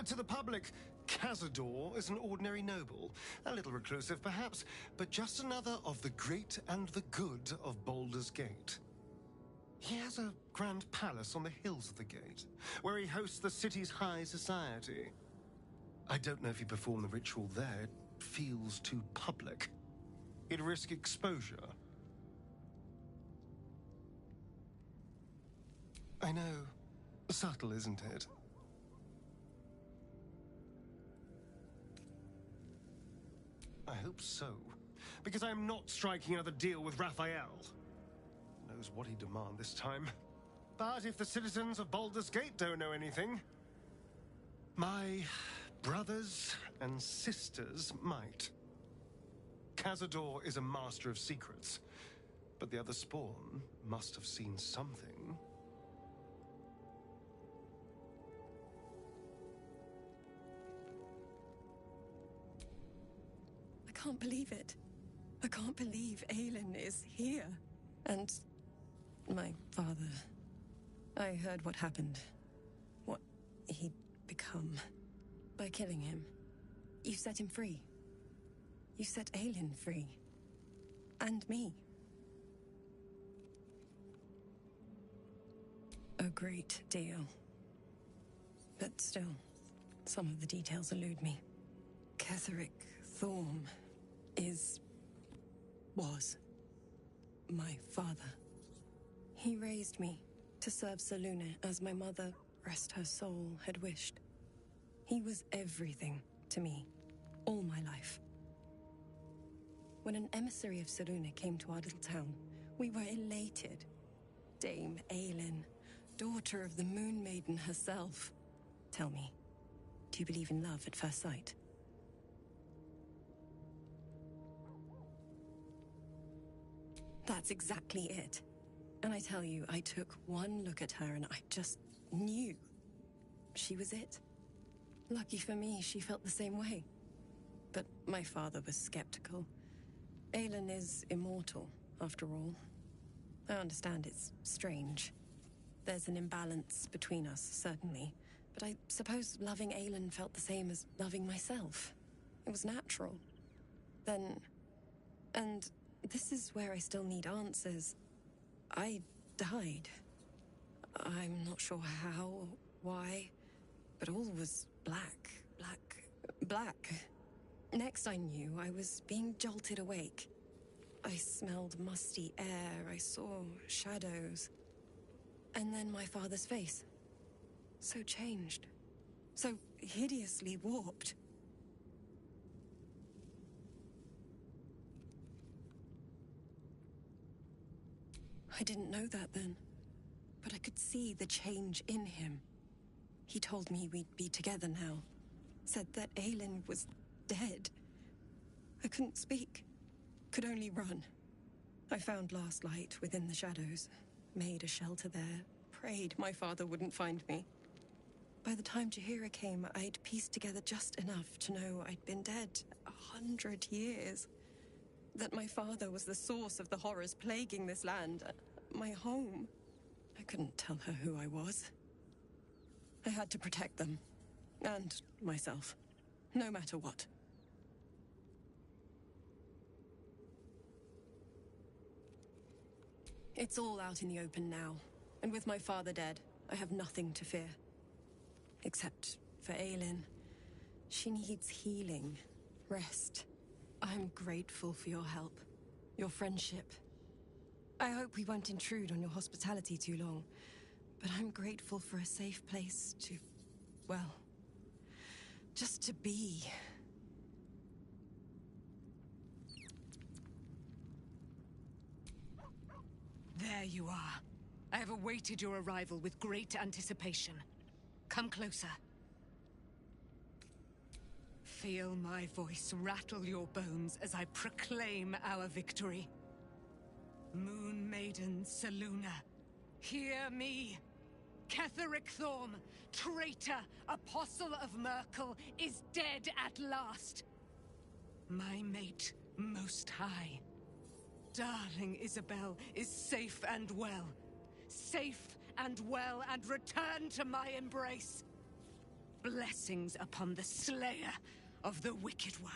To the public, Cazador is an ordinary noble, a little reclusive perhaps, but just another of the great and the good of Baldur's Gate. He has a grand palace on the hills of the gate, where he hosts the city's high society. I don't know if he performed the ritual there. It feels too public. He'd risk exposure. I know. Subtle, isn't it? I hope so. Because I'm not striking another deal with Raphael. Knows what he'd demand this time. But if the citizens of Baldur's Gate don't know anything, my brothers and sisters might. Cazador is a master of secrets, but the other spawn must have seen something. I can't believe it. I can't believe Aelin is here. And my father. I heard what happened. What he'd become. By killing him. You set him free. You set Aelin free. And me. A great deal. But still, some of the details elude me. Ketheric Thorm was my father. He raised me to serve Selûne as my mother, rest her soul, had wished. He was everything to me, all my life. When an emissary of Selûne came to our little town, we were elated. Dame Aelin, daughter of the Moon Maiden herself. Tell me, do you believe in love at first sight? That's exactly it. And I tell you, I took one look at her and I just knew she was it. Lucky for me, she felt the same way. But my father was skeptical. Aelin is immortal, after all. I understand it's strange. There's an imbalance between us, certainly. But I suppose loving Aelin felt the same as loving myself. It was natural. Then... And this is where I still need answers. I died. I'm not sure how or why, but all was black. Next I knew, I was being jolted awake. I smelled musty air, I saw shadows. And then my father's face. So changed. So hideously warped. I didn't know that then, but I could see the change in him. He told me we'd be together now. Said that Aelin was dead. I couldn't speak. Could only run. I found last light within the shadows. Made a shelter there. Prayed my father wouldn't find me. By the time Jaheira came, I'd pieced together just enough to know I'd been dead 100 years. That my father was the source of the horrors plaguing this land. My home. I couldn't tell her who I was. I had to protect them. And myself. No matter what. It's all out in the open now. And with my father dead, I have nothing to fear. Except for Aelin. She needs healing, rest. I'm grateful for your help, your friendship. I hope we won't intrude on your hospitality too long, but I'm grateful for a safe place to, well, just to be. There you are. I have awaited your arrival with great anticipation. Come closer. Feel my voice rattle your bones as I proclaim our victory. Moon Maiden Selûne, hear me. Ketheric Thorm, traitor, apostle of Merkel, is dead at last. My mate, Most High. Darling Isabel is safe and well. Safe and well, and return to my embrace. Blessings upon the slayer of the Wicked One.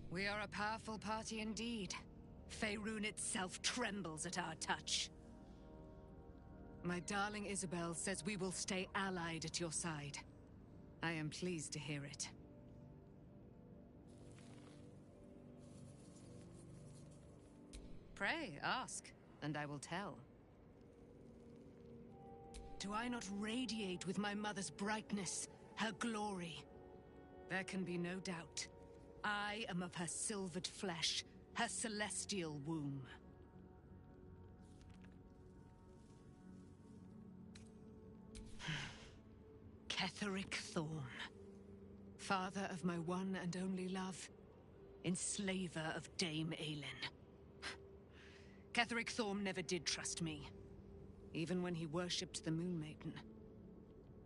We are a powerful party indeed. Faerun itself trembles at our touch. My darling Isabel says we will stay allied at your side. I am pleased to hear it. Pray, ask, and I will tell. Do I not radiate with my mother's brightness, her glory? There can be no doubt. I am of her silvered flesh, her celestial womb. Ketheric Thorm, father of my one and only love, enslaver of Dame Aelin. Ketheric Thorm never did trust me, even when he worshipped the Moon Maiden.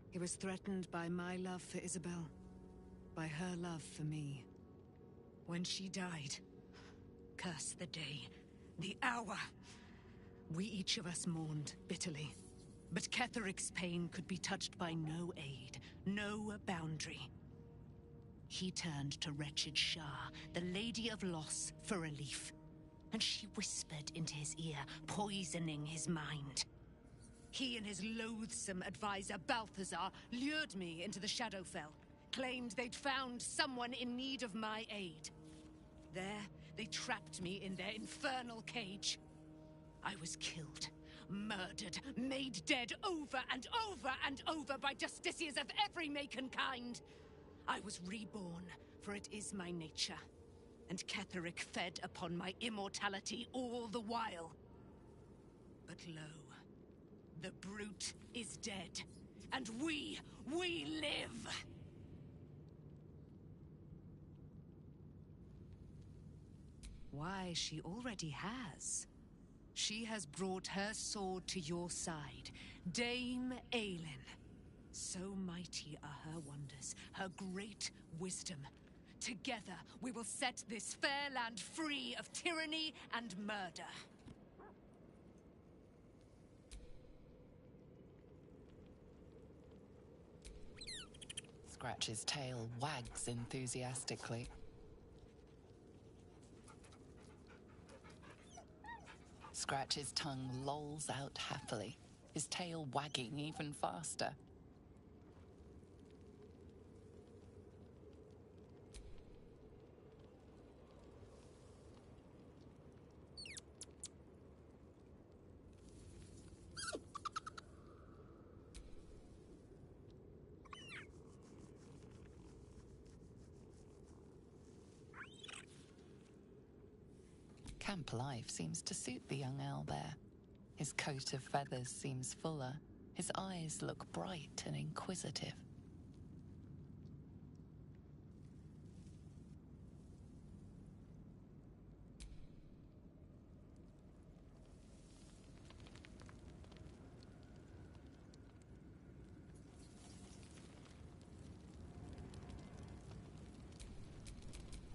He was threatened by my love for Isabel, by her love for me. When she died, curse the day, the hour, we each of us mourned bitterly. But Ketheric's pain could be touched by no aid, no boundary. He turned to wretched Shah, the Lady of Loss, for relief. And she whispered into his ear, poisoning his mind. He and his loathsome advisor, Balthazar, lured me into the Shadowfell, claimed they'd found someone in need of my aid. There, they trapped me in their infernal cage. I was killed, murdered, made dead over and over and over by justiciars of every make and kind. I was reborn, for it is my nature. And Ketheric fed upon my immortality all the while. But lo, the brute is dead, and we live! Why, she already has. She has brought her sword to your side, Dame Aelin. So mighty are her wonders, her great wisdom. Together, we will set this fair land free of tyranny and murder. Scratch's tail wags enthusiastically. Scratch's tongue lolls out happily, his tail wagging even faster. Camp life seems to suit the young owlbear. His coat of feathers seems fuller. His eyes look bright and inquisitive.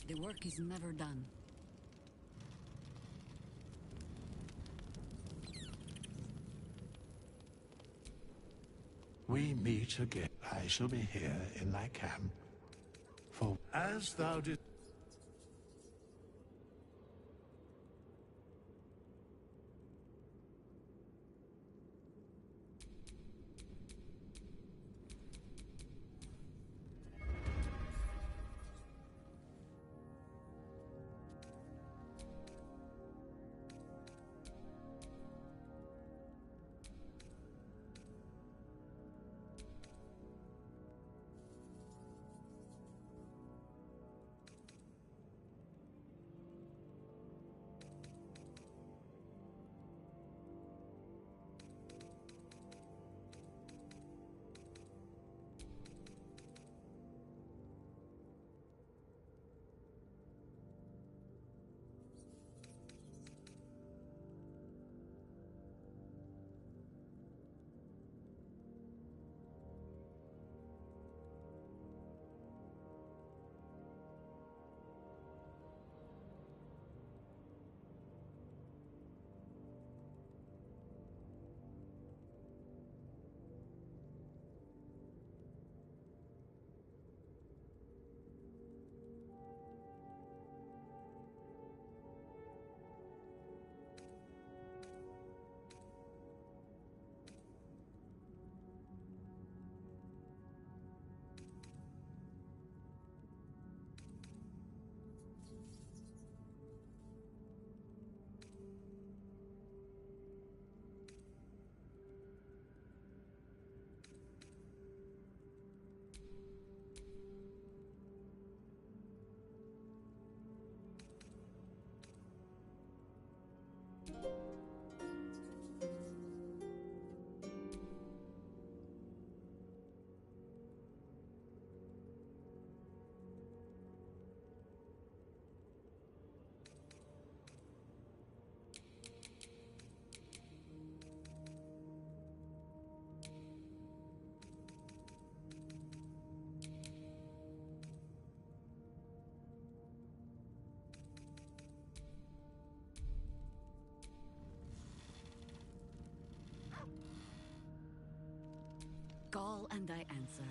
The work is never done. We meet again. I shall be here in my camp For as thou didst. Call and I answer.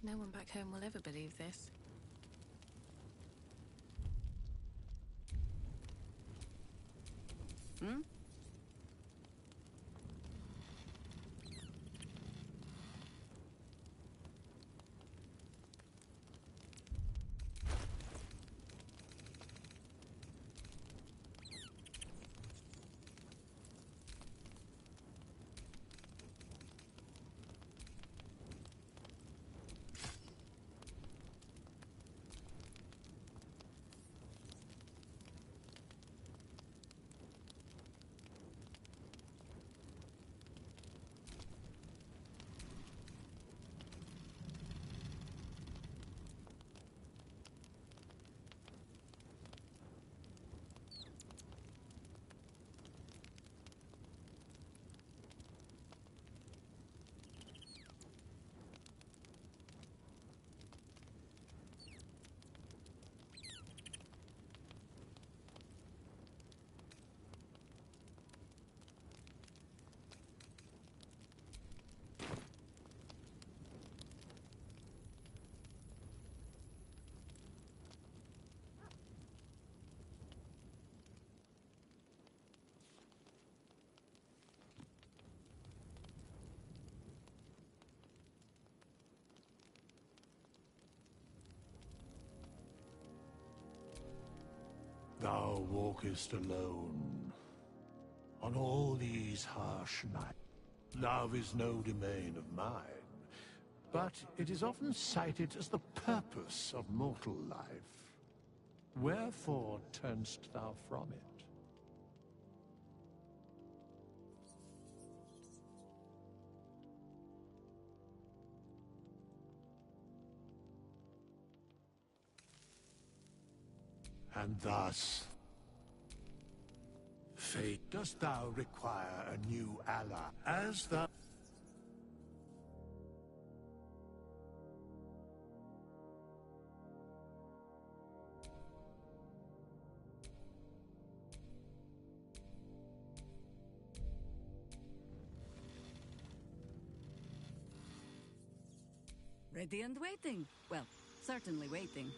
No one back home will ever believe this. Hmm? Thou walkest alone on all these harsh nights. Love is no domain of mine, but it is often cited as the purpose of mortal life. Wherefore turnst thou from it? And thus, fate, dost thou require a new ally, as thou... Ready and waiting. Well, certainly waiting.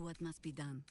what must be done.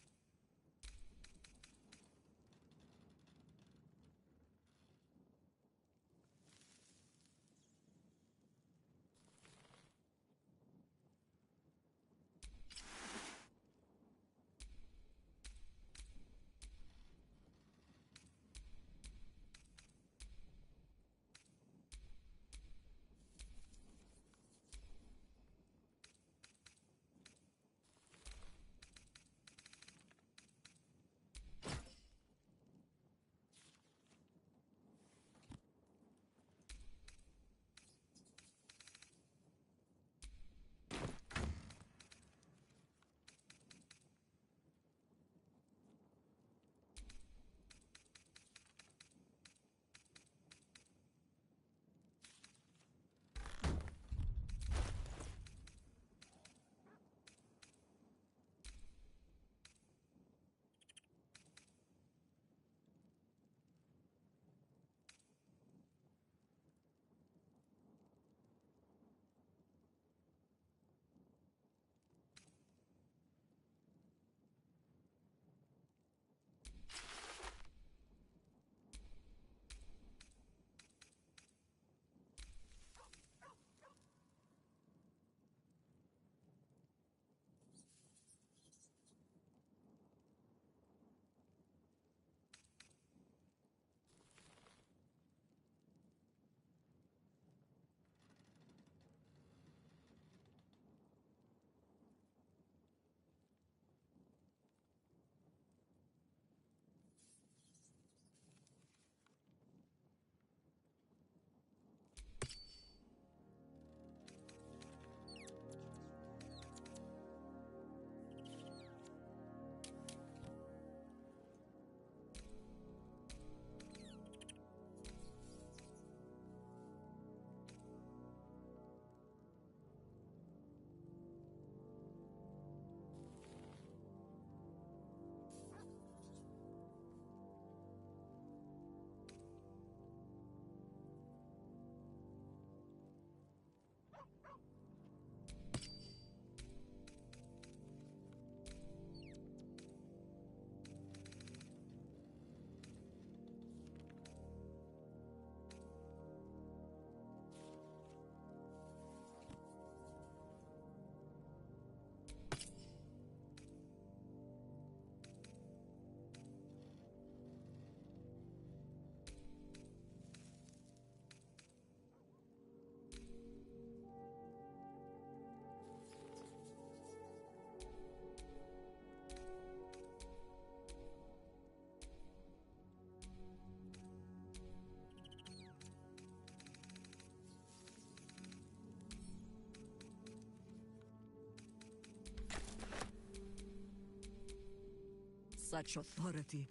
Such authority.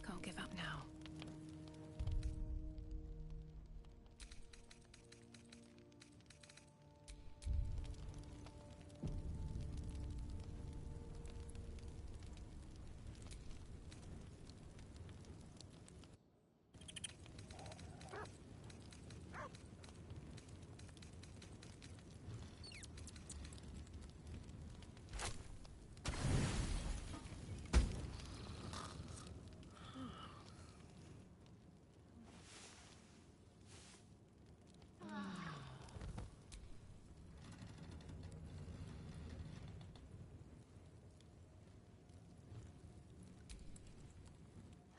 Can't give up now.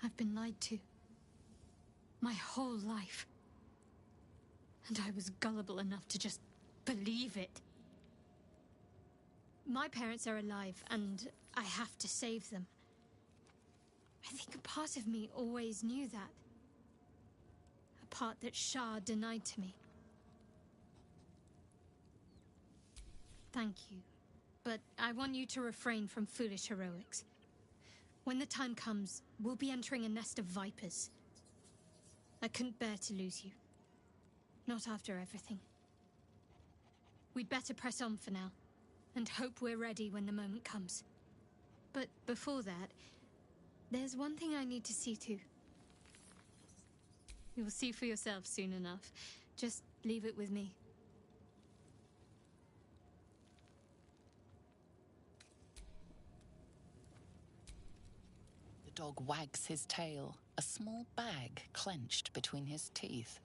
I've been lied to. My whole life. And I was gullible enough to just believe it. My parents are alive, and I have to save them. I think a part of me always knew that. A part that Shah denied to me. Thank you. But I want you to refrain from foolish heroics. When the time comes, we'll be entering a nest of vipers. I couldn't bear to lose you. Not after everything. We'd better press on for now, and hope we're ready when the moment comes. But before that, there's one thing I need to see to. You'll see for yourself soon enough. Just leave it with me. The dog wags his tail, a small bag clenched between his teeth.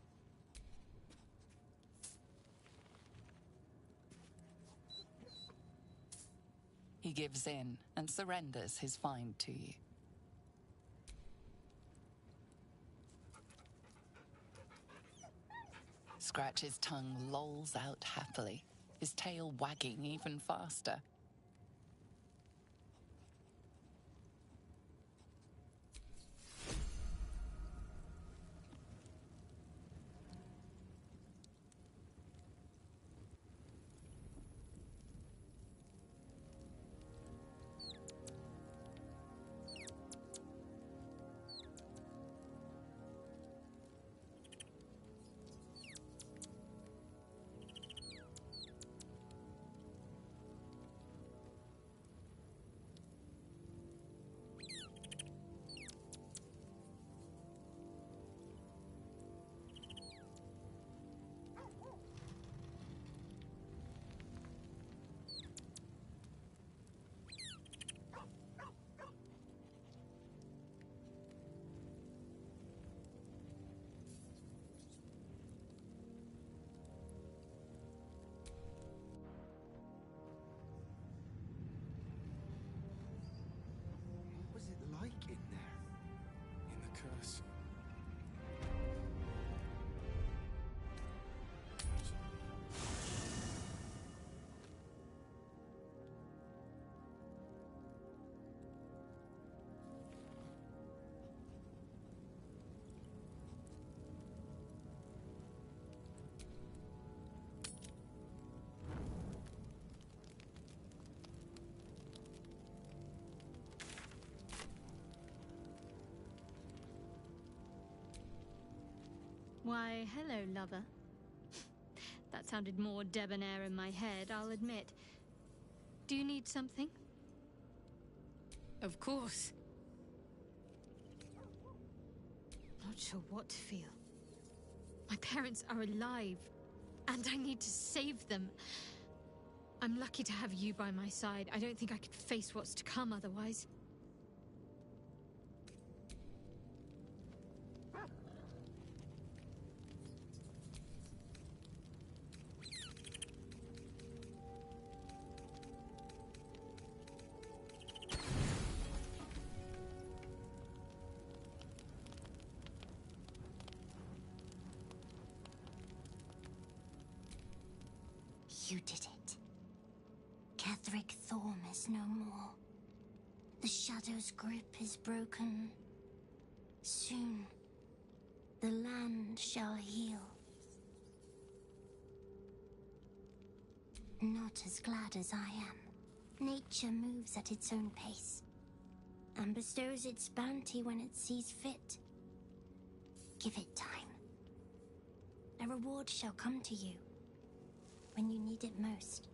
He gives in and surrenders his find to you. Scratch's tongue lolls out happily, his tail wagging even faster. What was it like in there? In the curse? Why, hello, lover. That sounded more debonair in my head, I'll admit. Do you need something? Of course. Not sure what to feel. My parents are alive, and I need to save them. I'm lucky to have you by my side. I don't think I could face what's to come otherwise. You did it. Ketheric Thorm is no more. The Shadow's grip is broken. Soon, the land shall heal. Not as glad as I am. Nature moves at its own pace, and bestows its bounty when it sees fit. Give it time. A reward shall come to you when you need it most.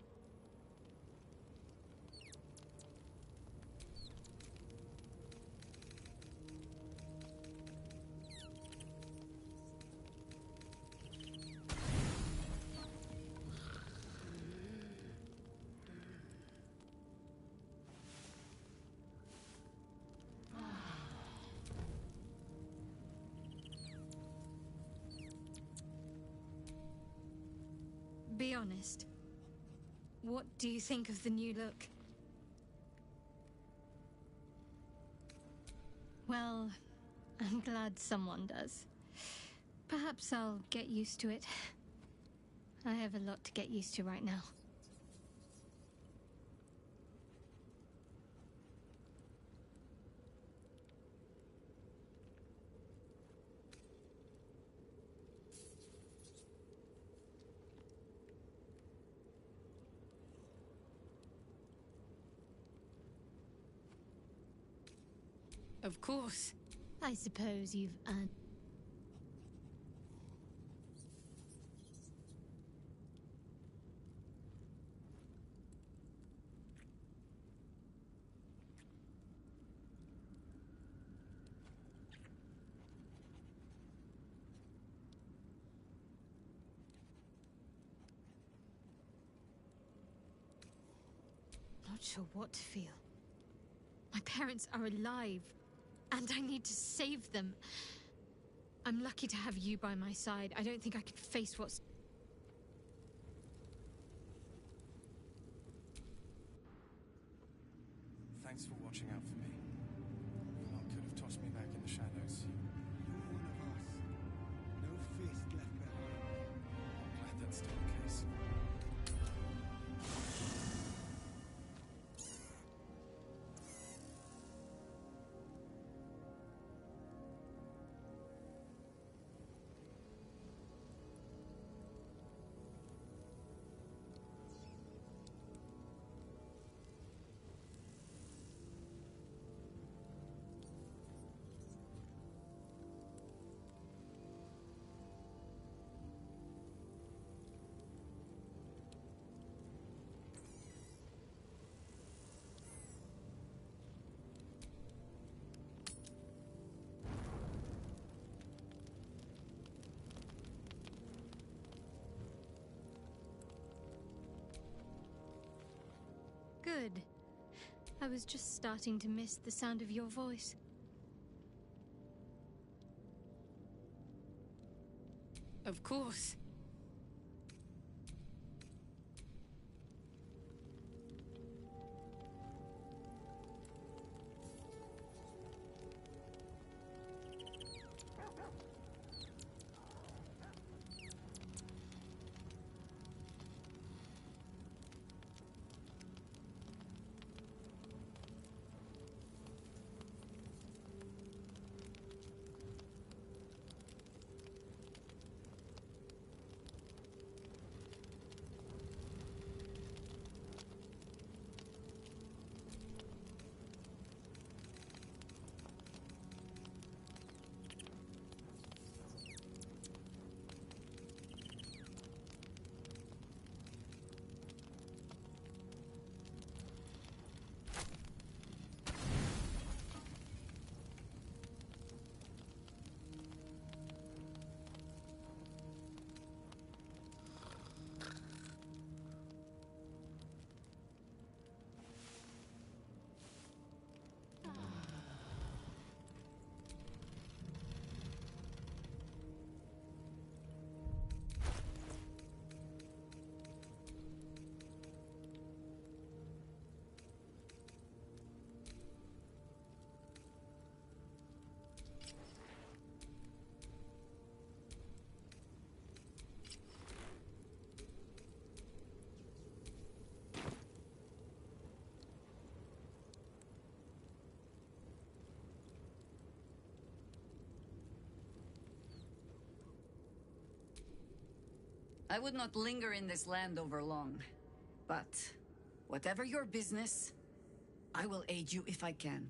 Be honest. What do you think of the new look? Well, I'm glad someone does. Perhaps I'll get used to it. I have a lot to get used to right now. Of course. I suppose you've earned. Not sure what to feel. My parents are alive, and I need to save them. I'm lucky to have you by my side. I don't think I could face what's... Thanks for watching out for me. Your lot could have tossed me back in the shadows. You're one of us. No fist left behind. I'm glad that's still the case. Good. I was just starting to miss the sound of your voice. Of course. I would not linger in this land over long. But, whatever your business, I will aid you if I can.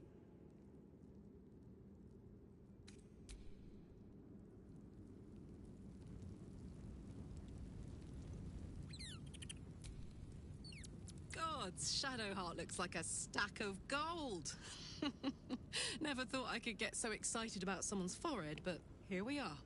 Gods, Shadowheart looks like a stack of gold. Never thought I could get so excited about someone's forehead, but here we are.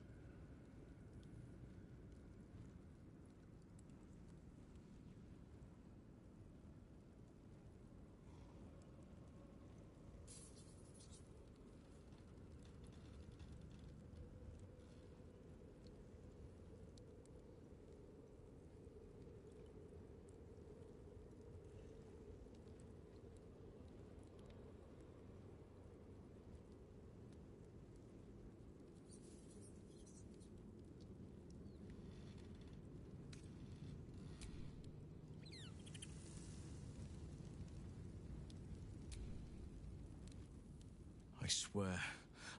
I swear,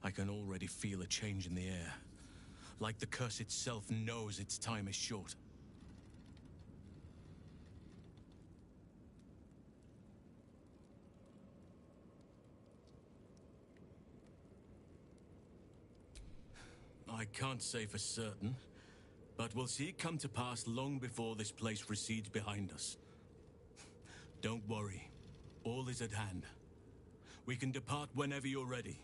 I can already feel a change in the air. Like the curse itself knows its time is short. I can't say for certain, but we'll see it come to pass long before this place recedes behind us. Don't worry. All is at hand. We can depart whenever you're ready.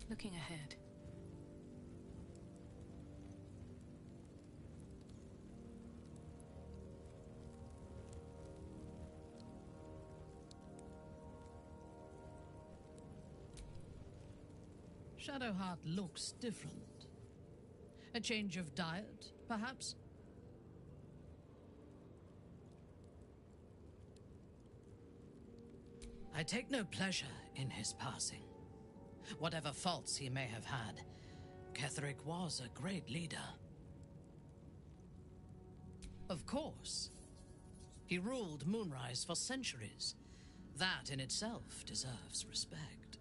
Looking ahead. Shadowheart looks different. A change of diet, perhaps? I take no pleasure in his passing. Whatever faults he may have had, Ketheric was a great leader. Of course. He ruled Moonrise for centuries. That in itself deserves respect.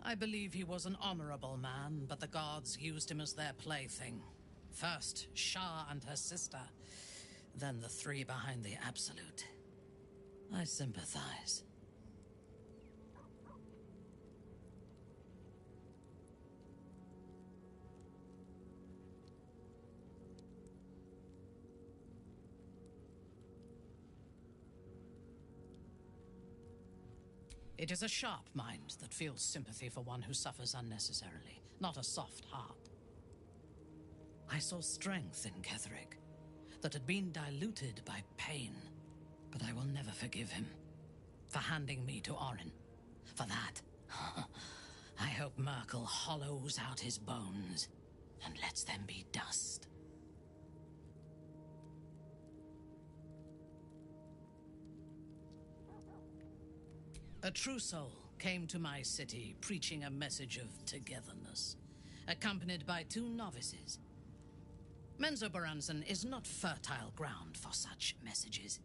I believe he was an honorable man, but the gods used him as their plaything. First, Shah and her sister, then the three behind the Absolute. I sympathize. It is a sharp mind that feels sympathy for one who suffers unnecessarily, not a soft heart. I saw strength in Ketheric that had been diluted by pain, but I will never forgive him for handing me to Orin. For that, I hope Merkel hollows out his bones and lets them be dust. A true soul came to my city preaching a message of togetherness, accompanied by 2 novices. Menzoberranzan is not fertile ground for such messages.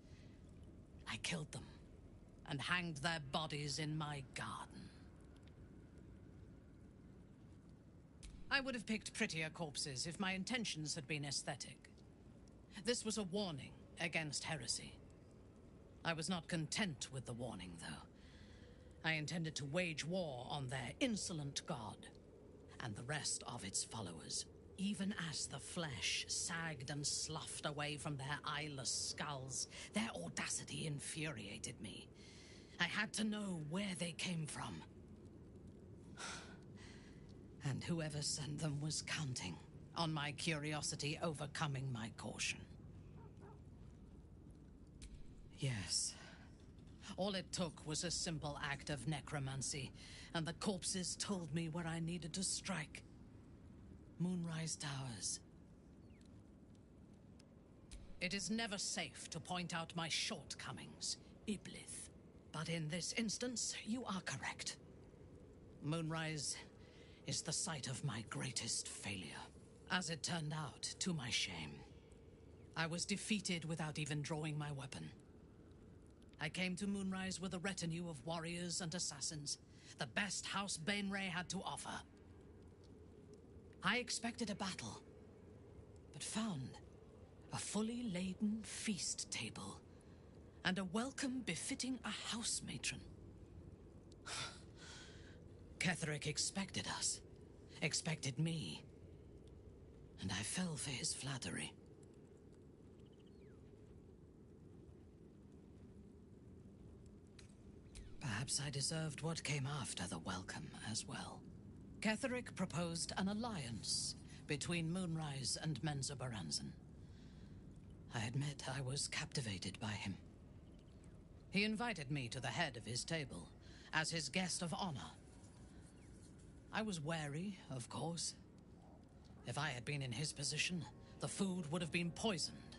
I killed them and hanged their bodies in my garden. I would have picked prettier corpses if my intentions had been aesthetic. This was a warning against heresy. I was not content with the warning, though. I intended to wage war on their insolent god and the rest of its followers, even as the flesh sagged and sloughed away from their eyeless skulls. Their audacity infuriated me. I had to know where they came from. And whoever sent them was counting on my curiosity overcoming my caution. Yes. All it took was a simple act of necromancy, and the corpses told me where I needed to strike. Moonrise Towers. It is never safe to point out my shortcomings, Iblith. But in this instance, you are correct. Moonrise is the site of my greatest failure. As it turned out, to my shame, I was defeated without even drawing my weapon. I came to Moonrise with a retinue of warriors and assassins, the best House Bainray had to offer. I expected a battle, but found a fully laden feast table and a welcome befitting a house matron. Ketheric expected us, expected me, and I fell for his flattery. Perhaps I deserved what came after the welcome as well. Ketheric proposed an alliance between Moonrise and Menzoberranzan. I admit I was captivated by him. He invited me to the head of his table as his guest of honor. I was wary, of course. If I had been in his position, the food would have been poisoned.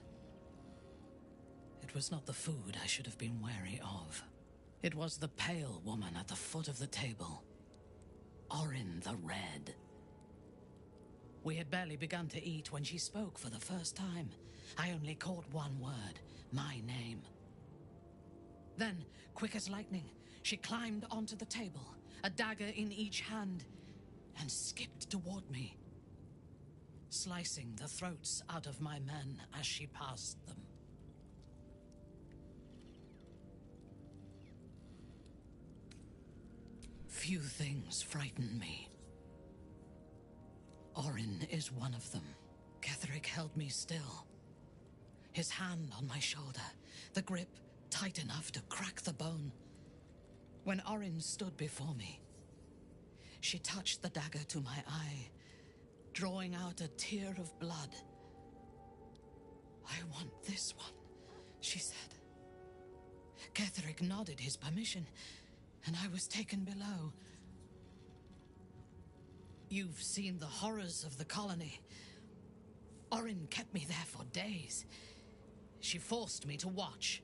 It was not the food I should have been wary of. It was the pale woman at the foot of the table. Orin the Red. We had barely begun to eat when she spoke for the first time. I only caught one word, my name. Then, quick as lightning, she climbed onto the table, a dagger in each hand, and skipped toward me, slicing the throats out of my men as she passed them. Few things frighten me. Orin is one of them. Ketherick held me still, his hand on my shoulder, the grip tight enough to crack the bone. When Orin stood before me, she touched the dagger to my eye, drawing out a tear of blood. "I want this one," she said. Ketherick nodded his permission, and I was taken below. You've seen the horrors of the colony. Orin kept me there for days. She forced me to watch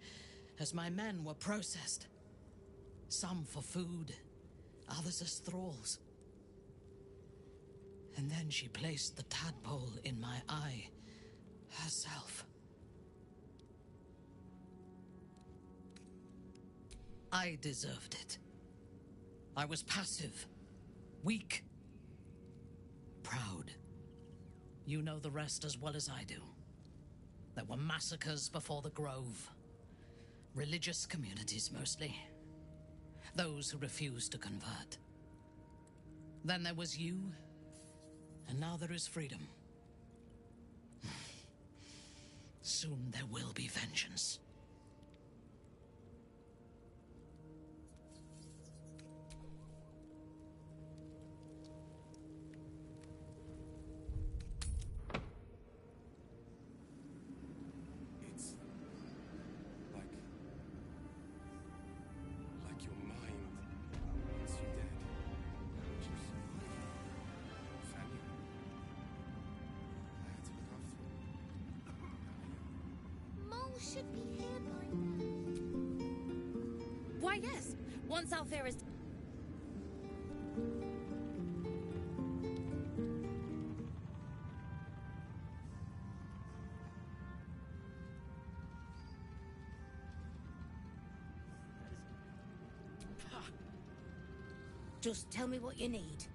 as my men were processed. Some for food, others as thralls. And then she placed the tadpole in my eye herself. I deserved it. I was passive, weak, proud. You know the rest as well as I do. There were massacres before the Grove. Religious communities, mostly. Those who refused to convert. Then there was you, and now there is freedom. Soon there will be vengeance. It's like your mind wants you dead. You survived. Family. I had to look after you. Mole should be here by now. Why, yes. Once Althea is... Just tell me what you need.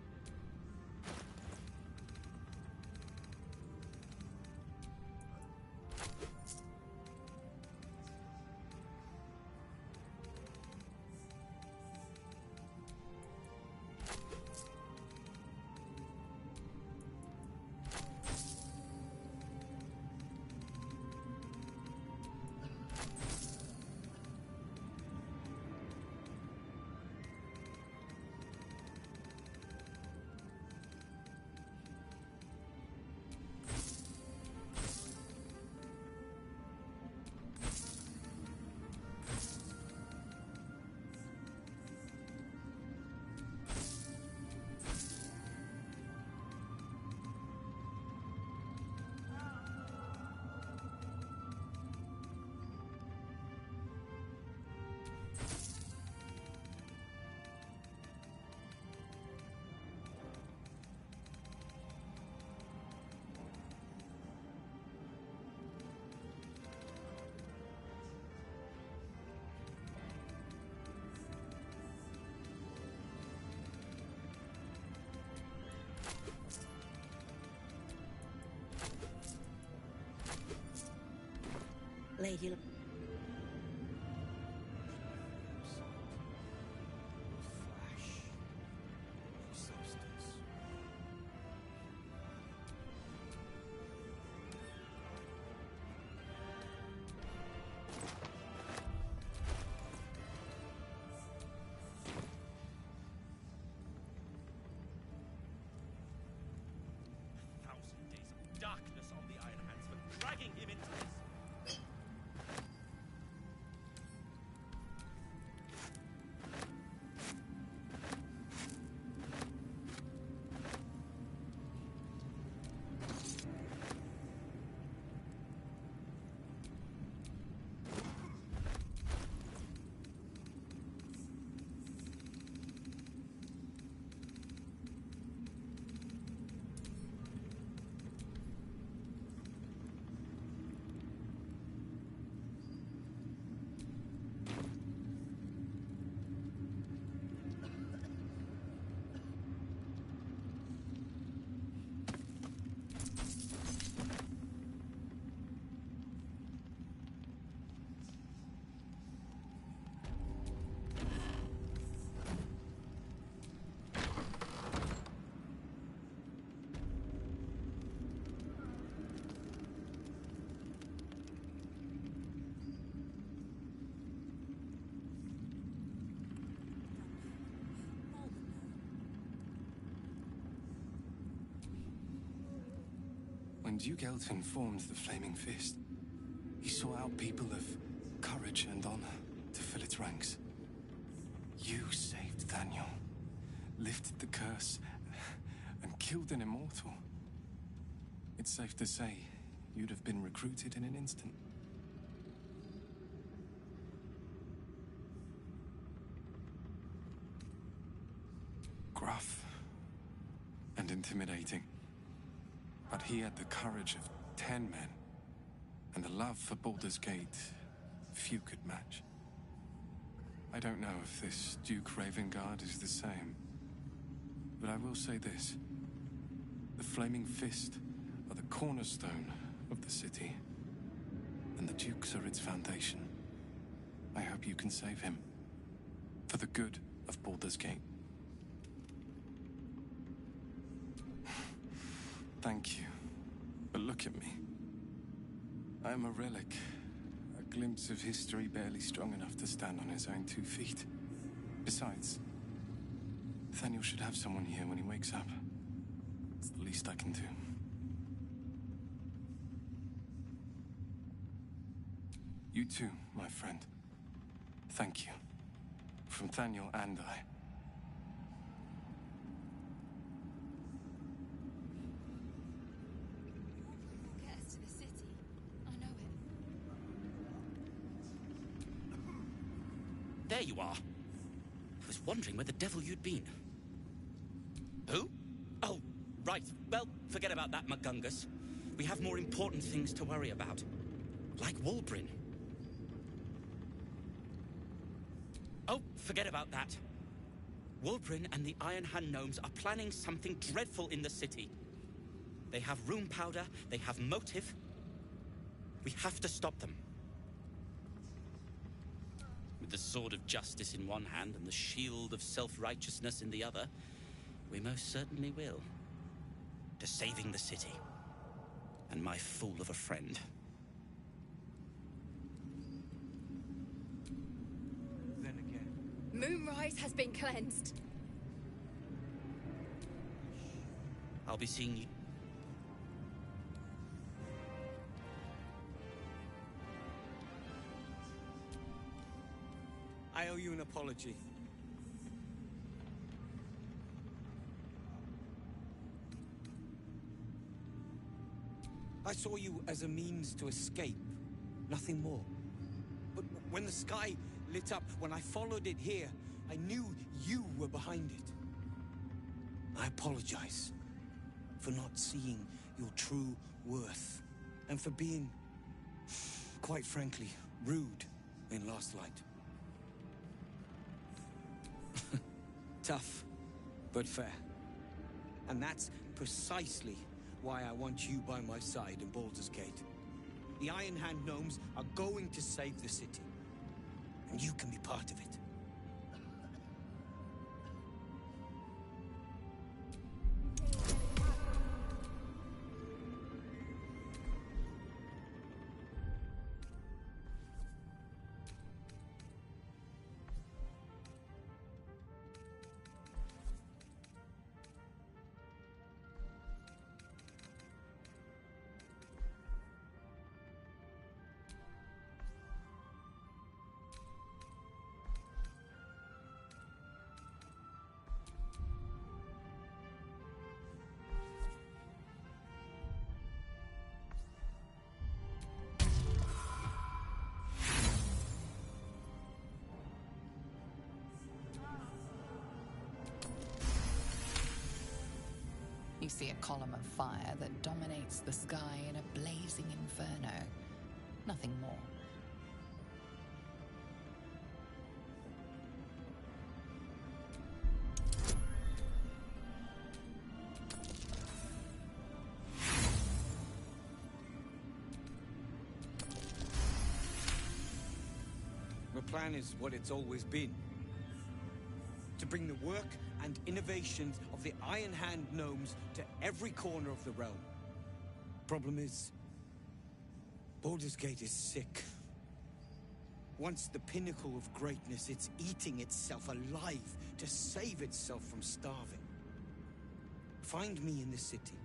Lady... Darkness on the Iron Hands for dragging him into this. Duke Elton formed the Flaming Fist, he sought out people of courage and honor to fill its ranks. You saved Daniel, lifted the curse, and killed an immortal. It's safe to say you'd have been recruited in an instant. Gruff and intimidating, but he had the courage of 10 men, and the love for Baldur's Gate few could match. I don't know if this Duke Ravengard is the same, but I will say this. The Flaming Fist are the cornerstone of the city, and the Dukes are its foundation. I hope you can save him, for the good of Baldur's Gate. Thank you, but look at me. I am a relic, a glimpse of history barely strong enough to stand on his own 2 feet. Besides, Nathaniel should have someone here when he wakes up. It's the least I can do. You too, my friend. Thank you. From Nathaniel and I. Get us to the city. I know it. There you are. I was wondering where the devil you'd been. Who? Oh, right. Well, forget about that, McGungus. We have more important things to worry about. Like Wulbrin. Oh, forget about that. Wulbrin and the Iron Hand Gnomes are planning something dreadful in the city. They have room powder, they have motive. We have to stop them. With the sword of justice in one hand and the shield of self-righteousness in the other, we most certainly will. To saving the city. And my fool of a friend. Then again. Moonrise has been cleansed. I'll be seeing you. I owe you an apology. I saw you as a means to escape, nothing more. But when the sky lit up, when I followed it here, I knew you were behind it. I apologize for not seeing your true worth, and for being, quite frankly, rude in Last Light. Tough, but fair. And that's precisely why I want you by my side in Baldur's Gate. The Iron Hand Gnomes are going to save the city, and you can be part of it. You see a column of fire that dominates the sky in a blazing inferno. Nothing more. The plan is what it's always been. To bring the work and innovations of the Iron Hand Gnomes to every corner of the realm. Problem is, Baldur's Gate is sick. Once the pinnacle of greatness, it's eating itself alive to save itself from starving. Find me in the city,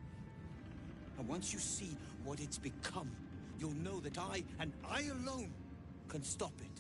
And once you see what it's become, you'll know that I, and I alone, can stop it.